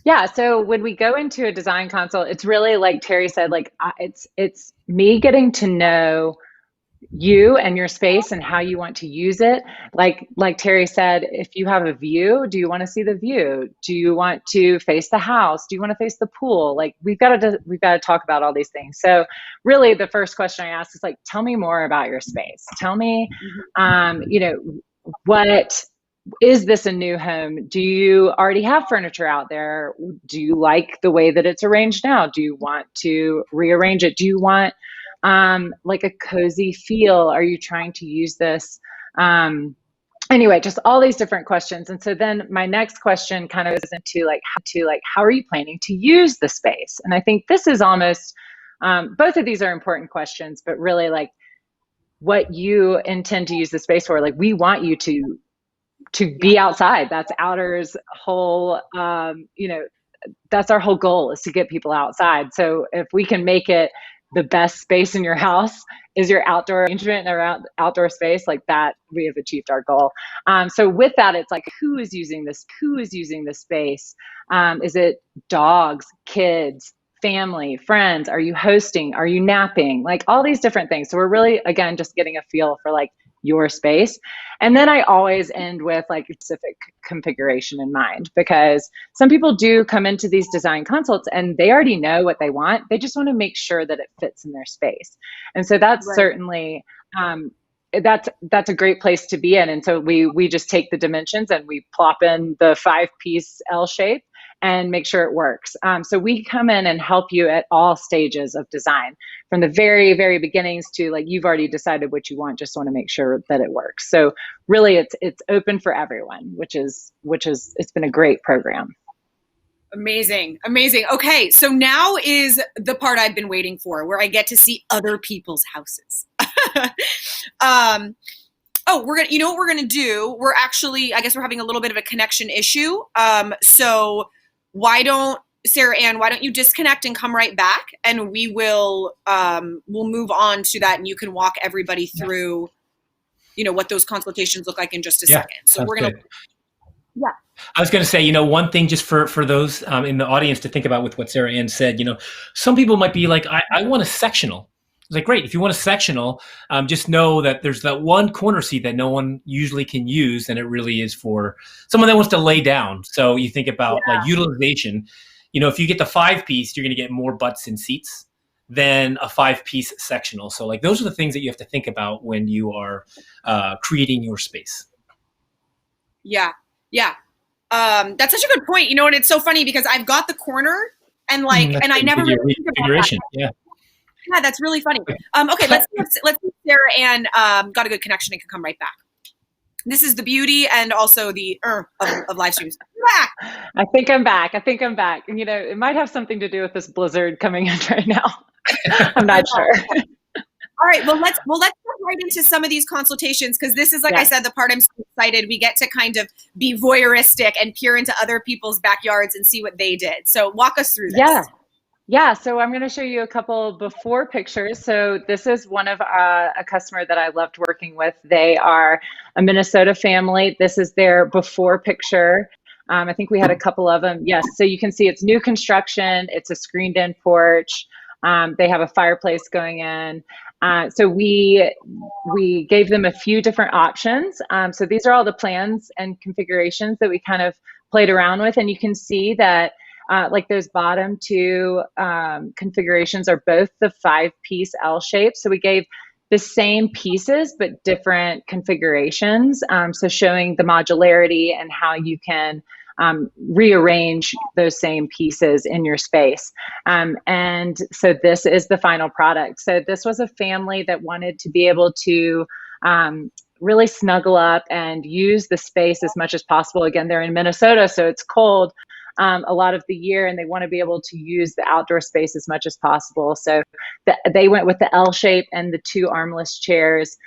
Yeah. So when we go into a design consult, it's really like Terry said, like it's me getting to know you and your space and how you want to use it. Like Terry said, if you have a view, do you want to see the view? Do you want to face the house? Do you want to face the pool? Like we've got to talk about all these things. So really the first question I ask is like, tell me more about your space. Tell me, what is this a new home? Do you already have furniture out there? Do you like the way that it's arranged now? Do you want to rearrange it? Do you want like a cozy feel? Are you trying to use this? Anyway, just all these different questions. And so then my next question kind of goes into how are you planning to use the space? And I think this is almost, both of these are important questions, but really like what you intend to use the space for. Like we want you to be outside. That's Outer's whole, that's our whole goal, is to get people outside. So if we can make it the best space in your house is your outdoor arrangement or outdoor space, like that, we have achieved our goal. So with that, it's like, who is using this space? Is it dogs, kids, family, friends? Are you hosting? Are you napping? Like all these different things. So we're really, again, just getting a feel for like your space. And then I always end with like a specific configuration in mind, because some people do come into these design consults and they already know what they want. They just want to make sure that it fits in their space. And so that's certainly, that's a great place to be in. And so we just take the dimensions and we plop in the 5-piece L shape and make sure it works. So we come in and help you at all stages of design, from the very, very beginnings to like, you've already decided what you want, just want to make sure that it works. So really it's open for everyone, which is, it's been a great program. Amazing. Okay. So now is the part I've been waiting for, where I get to see other people's houses. Oh, you know what we're gonna do? We're actually, I guess we're having a little bit of a connection issue. So Sarah Ann, why don't you disconnect and come right back, and we'll move on to that, and you can walk everybody through, what those consultations look like in just a second. So we're gonna. Good. Yeah. I was going to say, one thing just for those in the audience to think about with what Sarah Ann said, some people might be like, I want a sectional. It's like, great. If you want a sectional, just know that there's that one corner seat that no one usually can use. And it really is for someone that wants to lay down. So you think about like utilization, if you get the 5-piece, you're going to get more butts in seats than a 5-piece sectional. So like, those are the things that you have to think about when you are creating your space. Yeah. Yeah. That's such a good point. And it's so funny because I've got the corner and and I never really think about that. Yeah, that's really funny. Okay, let's see Sarah Ann got a good connection and can come right back. This is the beauty and also the of live streams. I think I'm back. It might have something to do with this blizzard coming in right now. I'm not sure. All right, well let's jump right into some of these consultations, because this is, like I said, the part I'm so excited. We get to kind of be voyeuristic and peer into other people's backyards and see what they did. So walk us through this. Yeah. So I'm going to show you a couple before pictures. So this is one of a customer that I loved working with. They are a Minnesota family. This is their before picture. I think we had a couple of them. Yes. So you can see it's new construction. It's a screened in porch. They have a fireplace going in. So we gave them a few different options. So these are all the plans and configurations that we kind of played around with. And you can see that like those bottom two configurations are both the 5-piece L shape. So we gave the same pieces, but different configurations. So showing the modularity and how you can rearrange those same pieces in your space. And so this is the final product. So this was a family that wanted to be able to really snuggle up and use the space as much as possible. Again, they're in Minnesota, so it's cold a lot of the year, and they want to be able to use the outdoor space as much as possible. So they went with the L shape and the 2 armless chairs,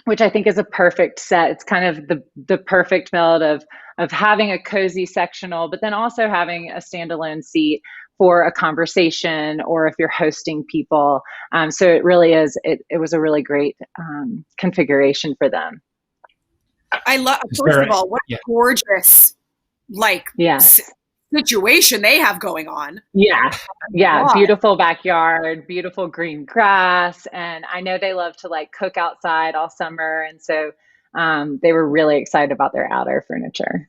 which I think is a perfect set. It's kind of the perfect meld of having a cozy sectional, but then also having a standalone seat for a conversation or if you're hosting people. So it really is, it was a really great configuration for them. I love, first of all, what a gorgeous, situation they have going on. Yeah. Beautiful backyard, beautiful green grass. And I know they love to cook outside all summer. And so they were really excited about their outdoor furniture.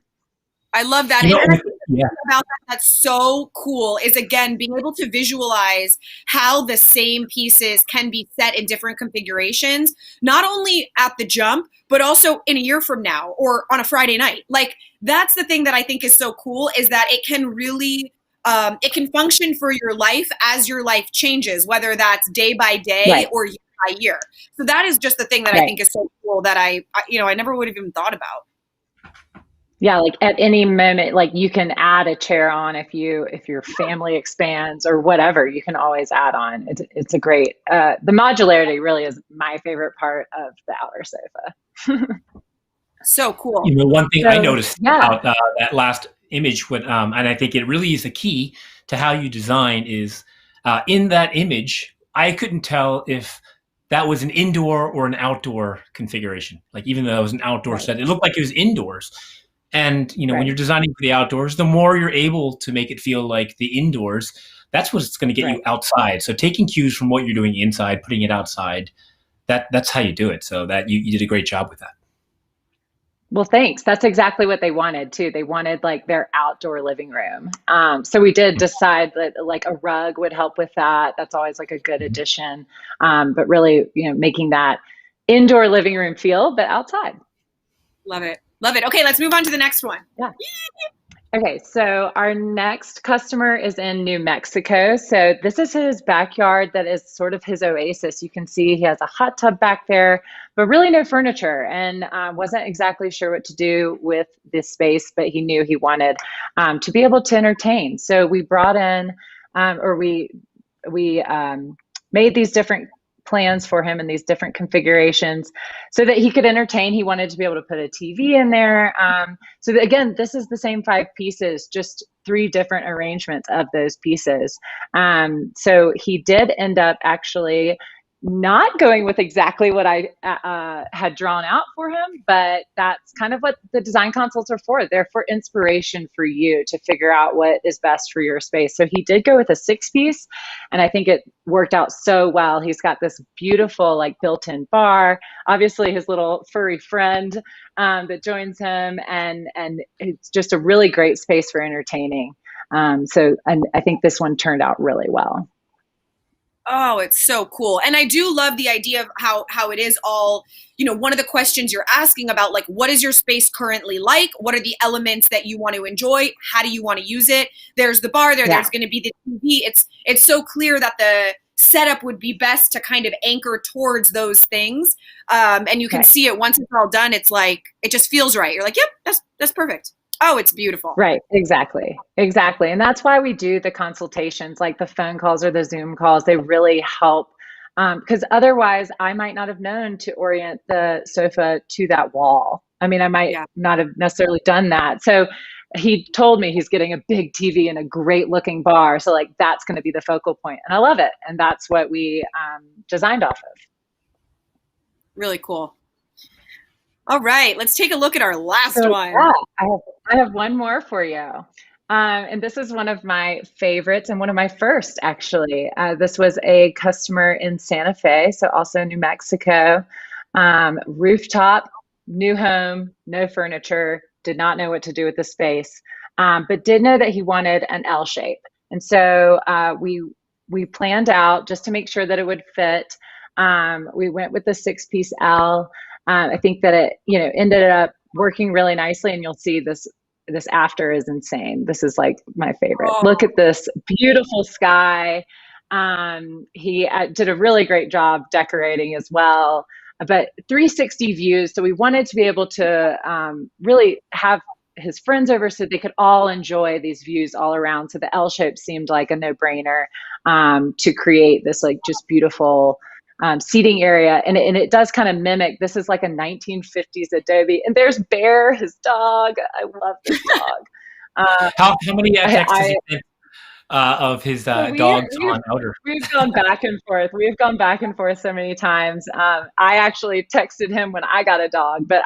I love that. And I think about that's so cool is, again, being able to visualize how the same pieces can be set in different configurations, not only at the jump, but also in a year from now or on a Friday night. That's the thing that I think is so cool, is that it can really, it can function for your life as your life changes, whether that's day by day or year by year. So that is just the thing that I think is so cool that I never would have even thought about. Yeah, at any moment, you can add a chair on if your family expands or whatever, you can always add on. It's a great, the modularity really is my favorite part of the outer sofa. So cool. One thing I noticed about that last image, and I think it really is the key to how you design is in that image, I couldn't tell if that was an indoor or an outdoor configuration. Even though it was an outdoor set, it looked like it was indoors. And, when you're designing for the outdoors, the more you're able to make it feel like the indoors, that's what's going to get you outside. So taking cues from what you're doing inside, putting it outside, that's how you do it. So that you did a great job with that. Well, thanks. That's exactly what they wanted too. They wanted their outdoor living room. So we did decide that a rug would help with that. That's always a good addition. But really, making that indoor living room feel, but outside. Love it. Love it. Okay, let's move on to the next one. Yeah. Okay, so our next customer is in New Mexico. So this is his backyard that is sort of his oasis. You can see he has a hot tub back there, but really no furniture, and wasn't exactly sure what to do with this space, but he knew he wanted to be able to entertain. So we brought in, we made these different plans for him in these different configurations so that he could entertain. He wanted to be able to put a TV in there. So that, again, this is the same 5 pieces, just 3 different arrangements of those pieces. So he did end up actually not going with exactly what I had drawn out for him, but that's kind of what the design consults are for. They're for inspiration for you to figure out what is best for your space. So he did go with a 6-piece, and I think it worked out so well. He's got this beautiful like built-in bar, obviously his little furry friend that joins him, and it's just a really great space for entertaining. And I think this one turned out really well. Oh, it's so cool. And I do love the idea of how it is all, one of the questions you're asking about, like, what is your space currently like? What are the elements that you want to enjoy? How do you want to use it? There's the bar there. Yeah. There's going to be the TV. It's so clear that the setup would be best to kind of anchor towards those things. And you can see it once it's all done. It's like, it just feels right. You're like, yep, that's perfect. Oh, it's beautiful. Right. Exactly. And that's why we do the consultations, like the phone calls or the Zoom calls. They really help, because otherwise I might not have known to orient the sofa to that wall. I mean, I might not have necessarily done that. So he told me he's getting a big TV and a great looking bar. So like, that's going to be the focal point. And I love it. And that's what we designed off of. Really cool. All right, let's take a look at our last one. Yeah, I have one more for you. And this is one of my favorites and one of my first, actually. This was a customer in Santa Fe, so also New Mexico. Rooftop, new home, no furniture, did not know what to do with the space, but did know that he wanted an L shape. And so we planned out just to make sure that it would fit. We went with the 6-piece L. I think that it, ended up working really nicely, and you'll see this after is insane. This is like my favorite. Oh. Look at this beautiful sky. He did a really great job decorating as well, but 360 views. So we wanted to be able to really have his friends over so they could all enjoy these views all around. So the L shape seemed like a no-brainer to create this like just beautiful seating area. And it does kind of mimic, this is like a 1950s Adobe. And there's Bear, his dog. I love this dog. How many texts has he sent of his dogs on Outer? We've gone back and forth. We've gone back and forth so many times. I actually texted him when I got a dog, but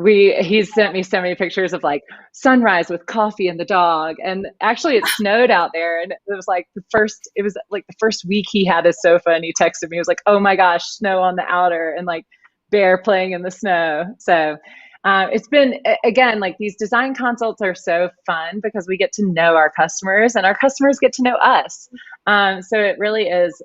he sent me so many pictures of like sunrise with coffee and the dog. And actually it snowed out there, and it was like the first week he had his sofa, and he texted me, he was like, oh my gosh, snow on the Outer, and like Bear playing in the snow. So it's been, again, like these design consults are so fun because we get to know our customers and our customers get to know us. So it really is,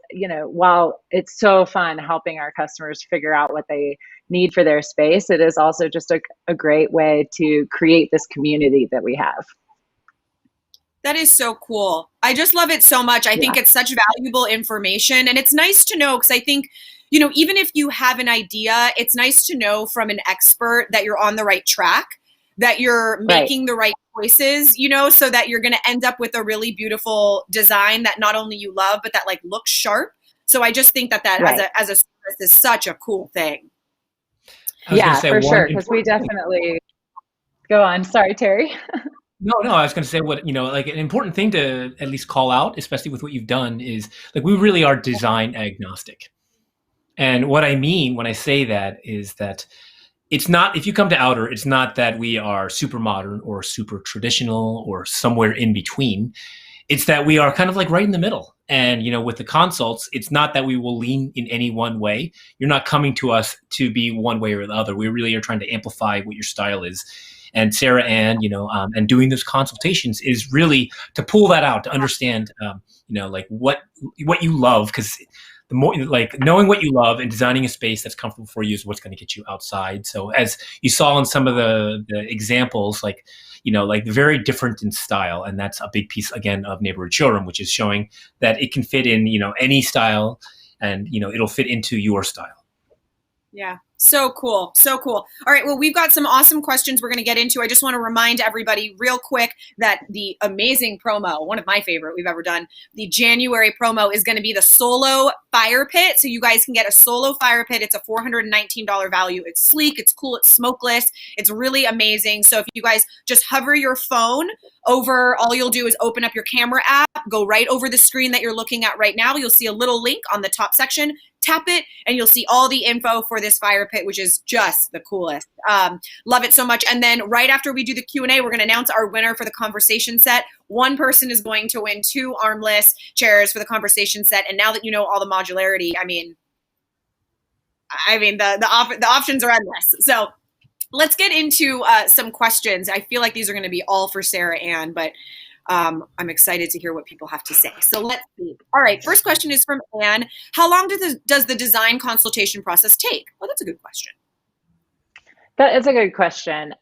while it's so fun helping our customers figure out what they need for their space, it is also just a great way to create this community that we have. That is so cool. I just love it so much. I think it's such valuable information, and it's nice to know, because I think, even if you have an idea, it's nice to know from an expert that you're on the right track, that you're making the right choices, so that you're going to end up with a really beautiful design that not only you love, but that like looks sharp. So I just think that as a service is such a cool thing. Yeah, for sure. Because we definitely go on. Sorry, Terry. No, I was going to say like an important thing to at least call out, especially with what you've done, is like we really are design agnostic. And what I mean when I say that is that it's not, if you come to Outer, it's not that we are super modern or super traditional or somewhere in between. It's that we are kind of like right in the middle. And, with the consults, it's not that we will lean in any one way. You're not coming to us to be one way or the other. We really are trying to amplify what your style is. And Sarah Ann, and doing those consultations is really to pull that out, to understand, like what you love, because the more, like, knowing what you love and designing a space that's comfortable for you is what's going to get you outside. So as you saw in some of the examples, like, like very different in style. And that's a big piece, again, of Neighborhood Showroom, which is showing that it can fit in, any style, and, it'll fit into your style. Yeah. So cool. So cool. All right. Well, we've got some awesome questions we're going to get into. I just want to remind everybody real quick that the amazing promo, one of my favorite we've ever done, the January promo is going to be the solo fire pit. So you guys can get a solo fire pit. It's a $419 value. It's sleek. It's cool. It's smokeless. It's really amazing. So if you guys just hover your phone over, all you'll do is open up your camera app, go right over the screen that you're looking at right now. You'll see a little link on the top section. Tap it and you'll see all the info for this fire pit, which is just the coolest. Love it so much. And then right after we do the Q&A, we're going to announce our winner for the conversation set. One person is going to win 2 armless chairs for the conversation set. And now that you know all the modularity, I mean, the options are endless. So let's get into some questions. I feel like these are going to be all for Sarah Ann, but I'm excited to hear what people have to say. So let's see. All right. First question is from Anne. How long does the design consultation process take? Well, that's a good question. That is a good question.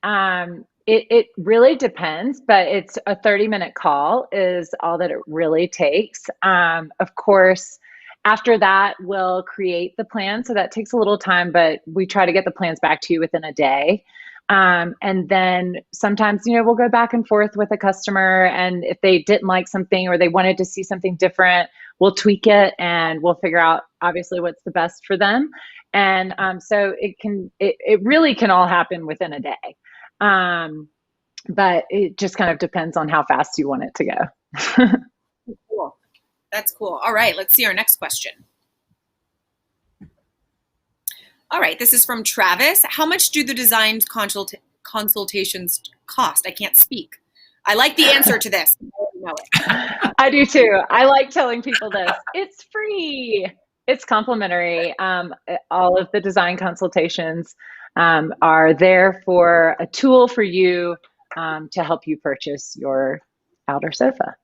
It really depends, but it's a 30-minute call is all that it really takes. Of course, after that, we'll create the plan. So that takes a little time, but we try to get the plans back to you within a day. And then sometimes, we'll go back and forth with a customer, and if they didn't like something or they wanted to see something different, we'll tweak it and we'll figure out obviously what's the best for them. And so it really can all happen within a day. But it just kind of depends on how fast you want it to go. Cool. That's cool. All right, let's see our next question. All right, this is from Travis. How much do the design consultations cost? I can't speak. I like the answer to this. I do too. I like telling people this. It's free. It's complimentary. All of the design consultations are there for a tool for you to help you purchase your outer sofa.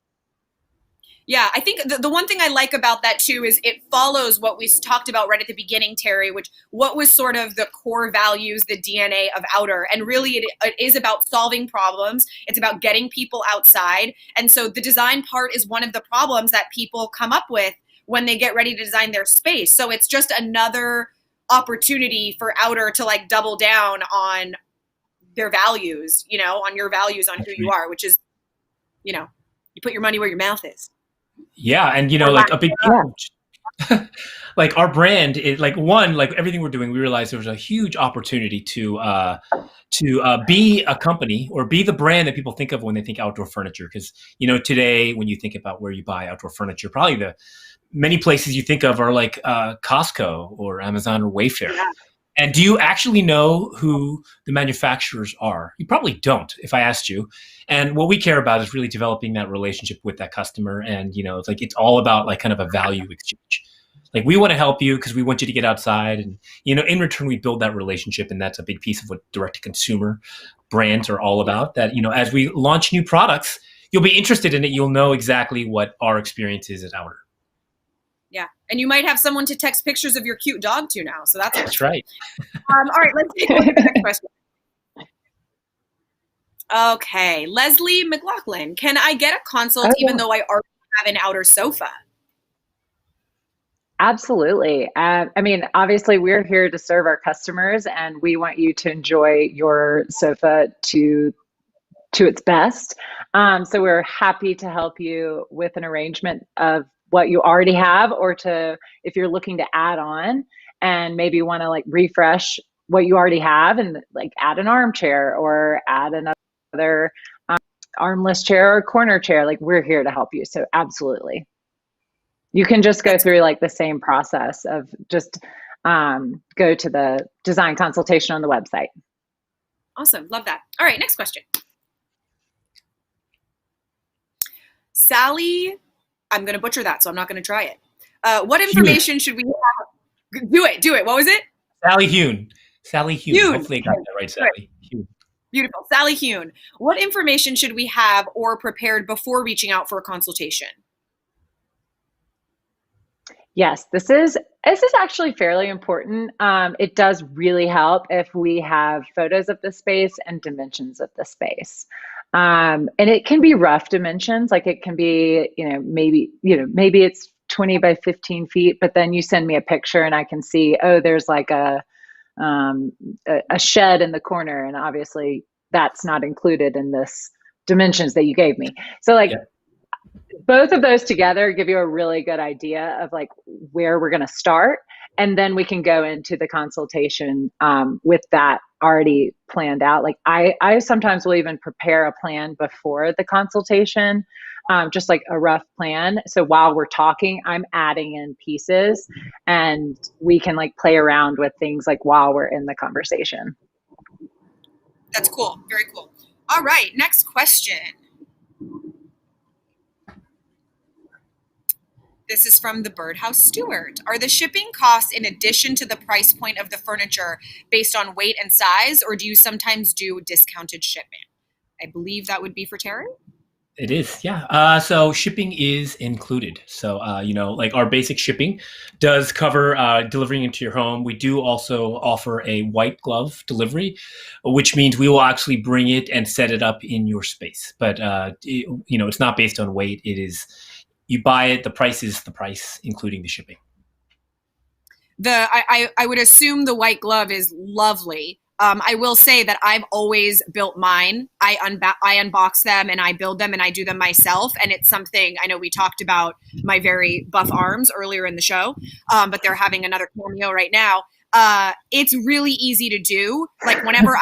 Yeah, I think the one thing I like about that too is it follows what we talked about right at the beginning, Terry, which what was sort of the core values, the DNA of Outer. And really it is about solving problems. It's about getting people outside. And so the design part is one of the problems that people come up with when they get ready to design their space. So it's just another opportunity for Outer to like double down on their values, on your values, on who you are, which is, you put your money where your mouth is. Yeah, and like a big like our brand is like everything we're doing. We realized there was a huge opportunity to be a company or be the brand that people think of when they think outdoor furniture. Because today when you think about where you buy outdoor furniture, probably the many places you think of are like Costco or Amazon or Wayfair. Yeah. And do you actually know who the manufacturers are? You probably don't, if I asked you. And what we care about is really developing that relationship with that customer. And, it's all about like kind of a value exchange. Like we want to help you because we want you to get outside. And, in return, we build that relationship. And that's a big piece of what direct-to-consumer brands are all about. That, as we launch new products, you'll be interested in it. You'll know exactly what our experience is at Outer. Yeah. And you might have someone to text pictures of your cute dog to now. So that's right. All right, let's take a look at the next question. Okay. Leslie McLaughlin, can I get a consult even though I already have an outer sofa? Absolutely. Obviously we're here to serve our customers and we want you to enjoy your sofa to its best. So we're happy to help you with an arrangement of what you already have, or if you're looking to add on and maybe want to like refresh what you already have and like add an armchair or add another armless chair or corner chair, like we're here to help you. So absolutely. You can just go through like the same process of just go to the design consultation on the website. Awesome. Love that. All right. Next question. Sally, I'm going to butcher that, so I'm not going to try it. What information should we have? Do it. What was it? Sally Hune. Hopefully I got that right, Sally. Hune. Beautiful. Sally Hune. What information should we have or prepared before reaching out for a consultation? Yes, this is actually fairly important. It does really help if we have photos of the space and dimensions of the space. And it can be rough dimensions, like it can be, maybe it's 20 by 15 feet, but then you send me a picture and I can see, oh, there's like a a shed in the corner, and obviously that's not included in this dimensions that you gave me. So like both of those together give you a really good idea of like where we're going to start. And then we can go into the consultation with that already planned out. Like I sometimes will even prepare a plan before the consultation, just like a rough plan. So while we're talking, I'm adding in pieces and we can like play around with things like while we're in the conversation. That's cool. Very cool. All right. Next question. This is from the Birdhouse Stewart. Are the shipping costs in addition to the price point of the furniture based on weight and size, or do you sometimes do discounted shipping? I believe that would be for Terry. It is, yeah. So shipping is included. So, like our basic shipping does cover delivering into your home. We do also offer a white glove delivery, which means we will actually bring it and set it up in your space. But, it's not based on weight. It is, you buy it, the price is the price, including the shipping. I would assume the white glove is lovely. I will say that I've always built mine. I unbox them and I build them and I do them myself. And it's something, I know we talked about my very buff arms earlier in the show, but they're having another cameo right now. It's really easy to do. Like whenever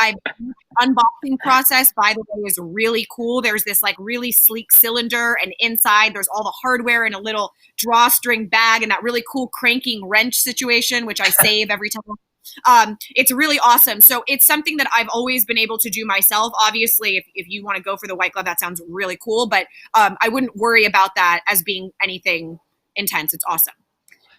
unboxing process, by the way, is really cool. There's this like really sleek cylinder and inside there's all the hardware in a little drawstring bag and that really cool cranking wrench situation, which I save every time. It's really awesome. So it's something that I've always been able to do myself. Obviously, if you want to go for the white glove, that sounds really cool, but I wouldn't worry about that as being anything intense. It's awesome.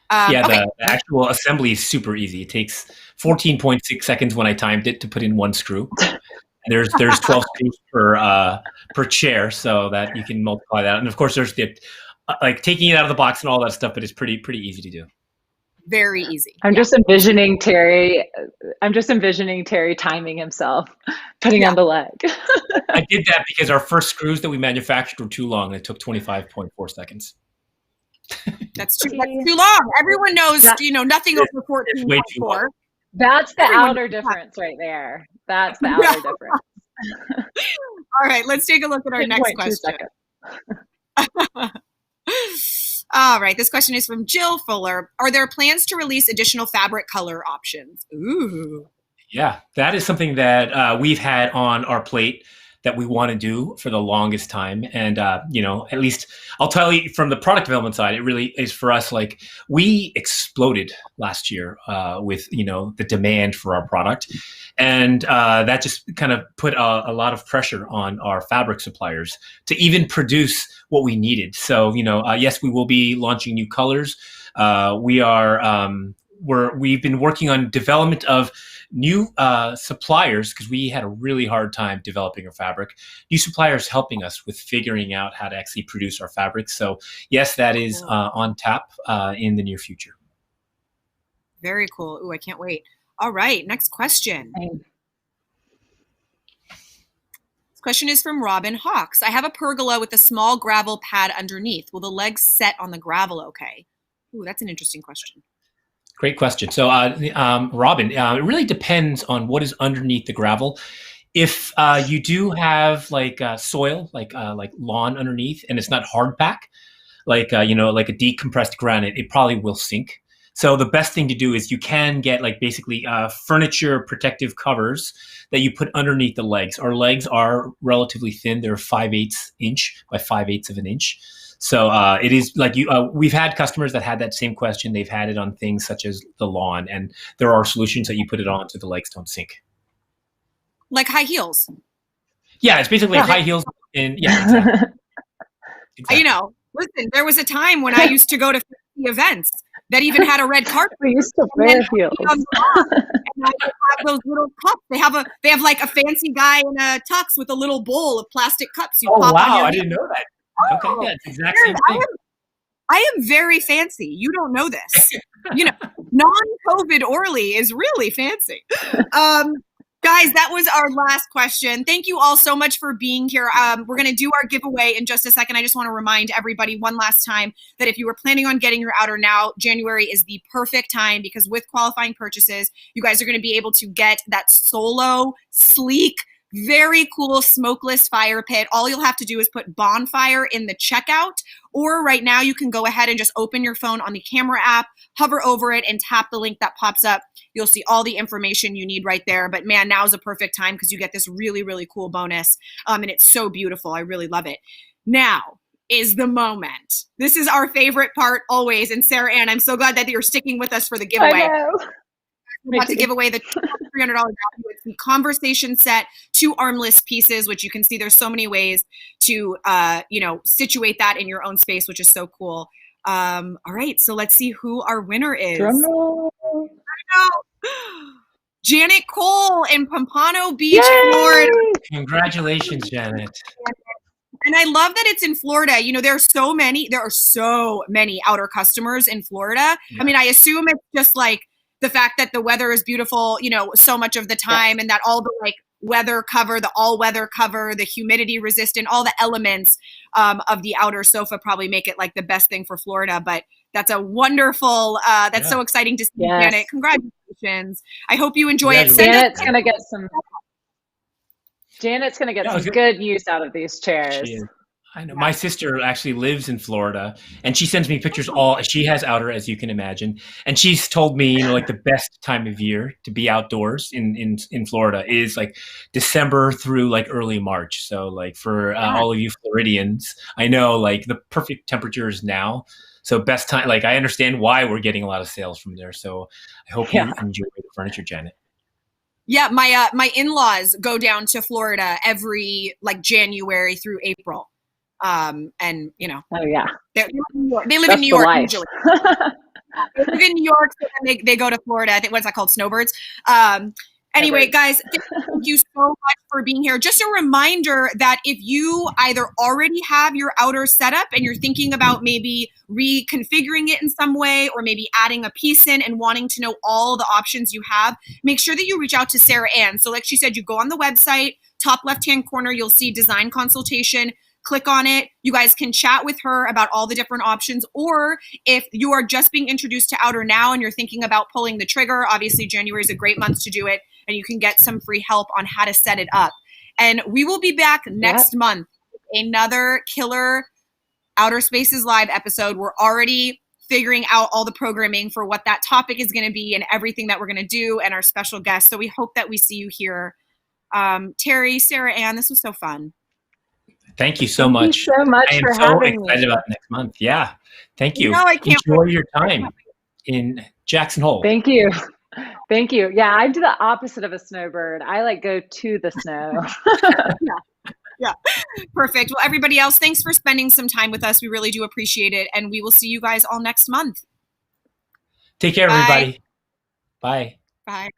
The actual assembly is super easy. It takes 14.6 seconds when I timed it to put in one screw. And there's 12 screws per chair, so that you can multiply that. And of course, there's the like taking it out of the box and all that stuff, but it's pretty easy to do. Very easy. I'm just envisioning Terry timing himself, putting on the leg. I did that because our first screws that we manufactured were too long. It took 25.4 seconds. That's too long. Everyone knows, nothing over 14.4. That's the outer difference right there. That's the outer difference. All right, let's take a look at our next question. All right, this question is from Jill Fuller. Are there plans to release additional fabric color options? Ooh. Yeah, that is something that we've had on our plate that we want to do for the longest time. And, at least I'll tell you from the product development side, it really is for us, like we exploded last year with, the demand for our product. And that just kind of put a lot of pressure on our fabric suppliers to even produce what we needed. So, yes, we will be launching new colors. We've been working on development of new suppliers because we had a really hard time developing our fabric. New suppliers helping us with figuring out how to actually produce our fabric. So yes, that is on tap in the near future. Very cool. Ooh, I can't wait. All right, next question. This question is from Robin Hawks. I have a pergola with a small gravel pad underneath. Will the legs set on the gravel okay? Ooh, that's an interesting question. Great question. So, Robin, it really depends on what is underneath the gravel. If you do have like soil, like lawn underneath, and it's not hard pack, like a decompressed granite, it probably will sink. So the best thing to do is you can get like basically furniture protective covers that you put underneath the legs. Our legs are relatively thin; they're 5/8 inch by 5/8 of an inch. So it is like we've had customers that had that same question. They've had it on things such as the lawn, and there are solutions that you put it on so the legs don't sink. Like high heels. Yeah, it's basically high heels. Exactly. Listen, there was a time when I used to go to events that even had a red carpet. We used to wear heels. And I have those little cups. They have like a fancy guy in a tux with a little bowl of plastic cups. You pop on your I didn't know that. Okay, yeah, it's the exact same thing. I am very fancy. You don't know this. Non-COVID Orly is really fancy. Guys, that was our last question. Thank you all so much for being here. We're going to do our giveaway in just a second. I just want to remind everybody one last time that if you were planning on getting your outer now, January is the perfect time because with qualifying purchases, you guys are going to be able to get that solo, sleek, very cool smokeless fire pit. All you'll have to do is put bonfire in the checkout, or right now you can go ahead and just open your phone on the camera app, hover over it and tap the link that pops up. You'll see all the information you need right there. But man, now's a perfect time because you get this really, really cool bonus. And it's so beautiful. I really love it. Now is the moment. This is our favorite part always. And Sarah Ann, I'm so glad that you're sticking with us for the giveaway. I know. We're about to give away the $300 value. It's the conversation set, 2 armless pieces, which you can see there's so many ways to, situate that in your own space, which is so cool. All right, so let's see who our winner is. Drumroll. Janet Cole in Pompano Beach, Yay! Florida. Congratulations, Janet. And I love that it's in Florida. You know, there are so many outer customers in Florida. Yeah. I mean, I assume it's just like the fact that the weather is beautiful, so much of the time, and that all the like weather cover, the all weather cover, the humidity resistant, all the elements of the outer sofa probably make it like the best thing for Florida. But that's a wonderful, so exciting to see, yes. Janet. Congratulations. I hope you enjoy it. Janet's going to get some good use out of these chairs. I know. My sister actually lives in Florida, and she sends me pictures. She has outer, as you can imagine, and she's told me, like the best time of year to be outdoors in Florida is like December through like early March. So like for all of you Floridians, I know like the perfect temperatures now. So best time. Like I understand why we're getting a lot of sales from there. So I hope you enjoy the furniture, Janet. Yeah, my in-laws go down to Florida every like January through April. And they live in New York usually. They live in New York, so then they go to Florida. I think what's that called? Snowbirds. Anyway, guys, thank you so much for being here. Just a reminder that if you either already have your outer setup and you're thinking about maybe reconfiguring it in some way, or maybe adding a piece in and wanting to know all the options you have, make sure that you reach out to Sarah Ann. So like she said, you go on the website, top left-hand corner, you'll see design consultation. Click on it. You guys can chat with her about all the different options. Or if you are just being introduced to outer now and you're thinking about pulling the trigger, obviously January is a great month to do it, and you can get some free help on how to set it up. And we will be back next month with another killer Outer Spaces Live episode. We're already figuring out all the programming for what that topic is going to be and everything that we're going to do and our special guests. So we hope that we see you here. Terry, Sarah Ann, this was so fun. Thank you so much. Thank you so much for having me. I am so excited about next month. Yeah. Thank you. I can't enjoy your time in Jackson Hole. Thank you. Thank you. Yeah, I do the opposite of a snowbird. I like go to the snow. Yeah. Perfect. Well, everybody else, thanks for spending some time with us. We really do appreciate it. And we will see you guys all next month. Take care, everybody. Bye. Bye.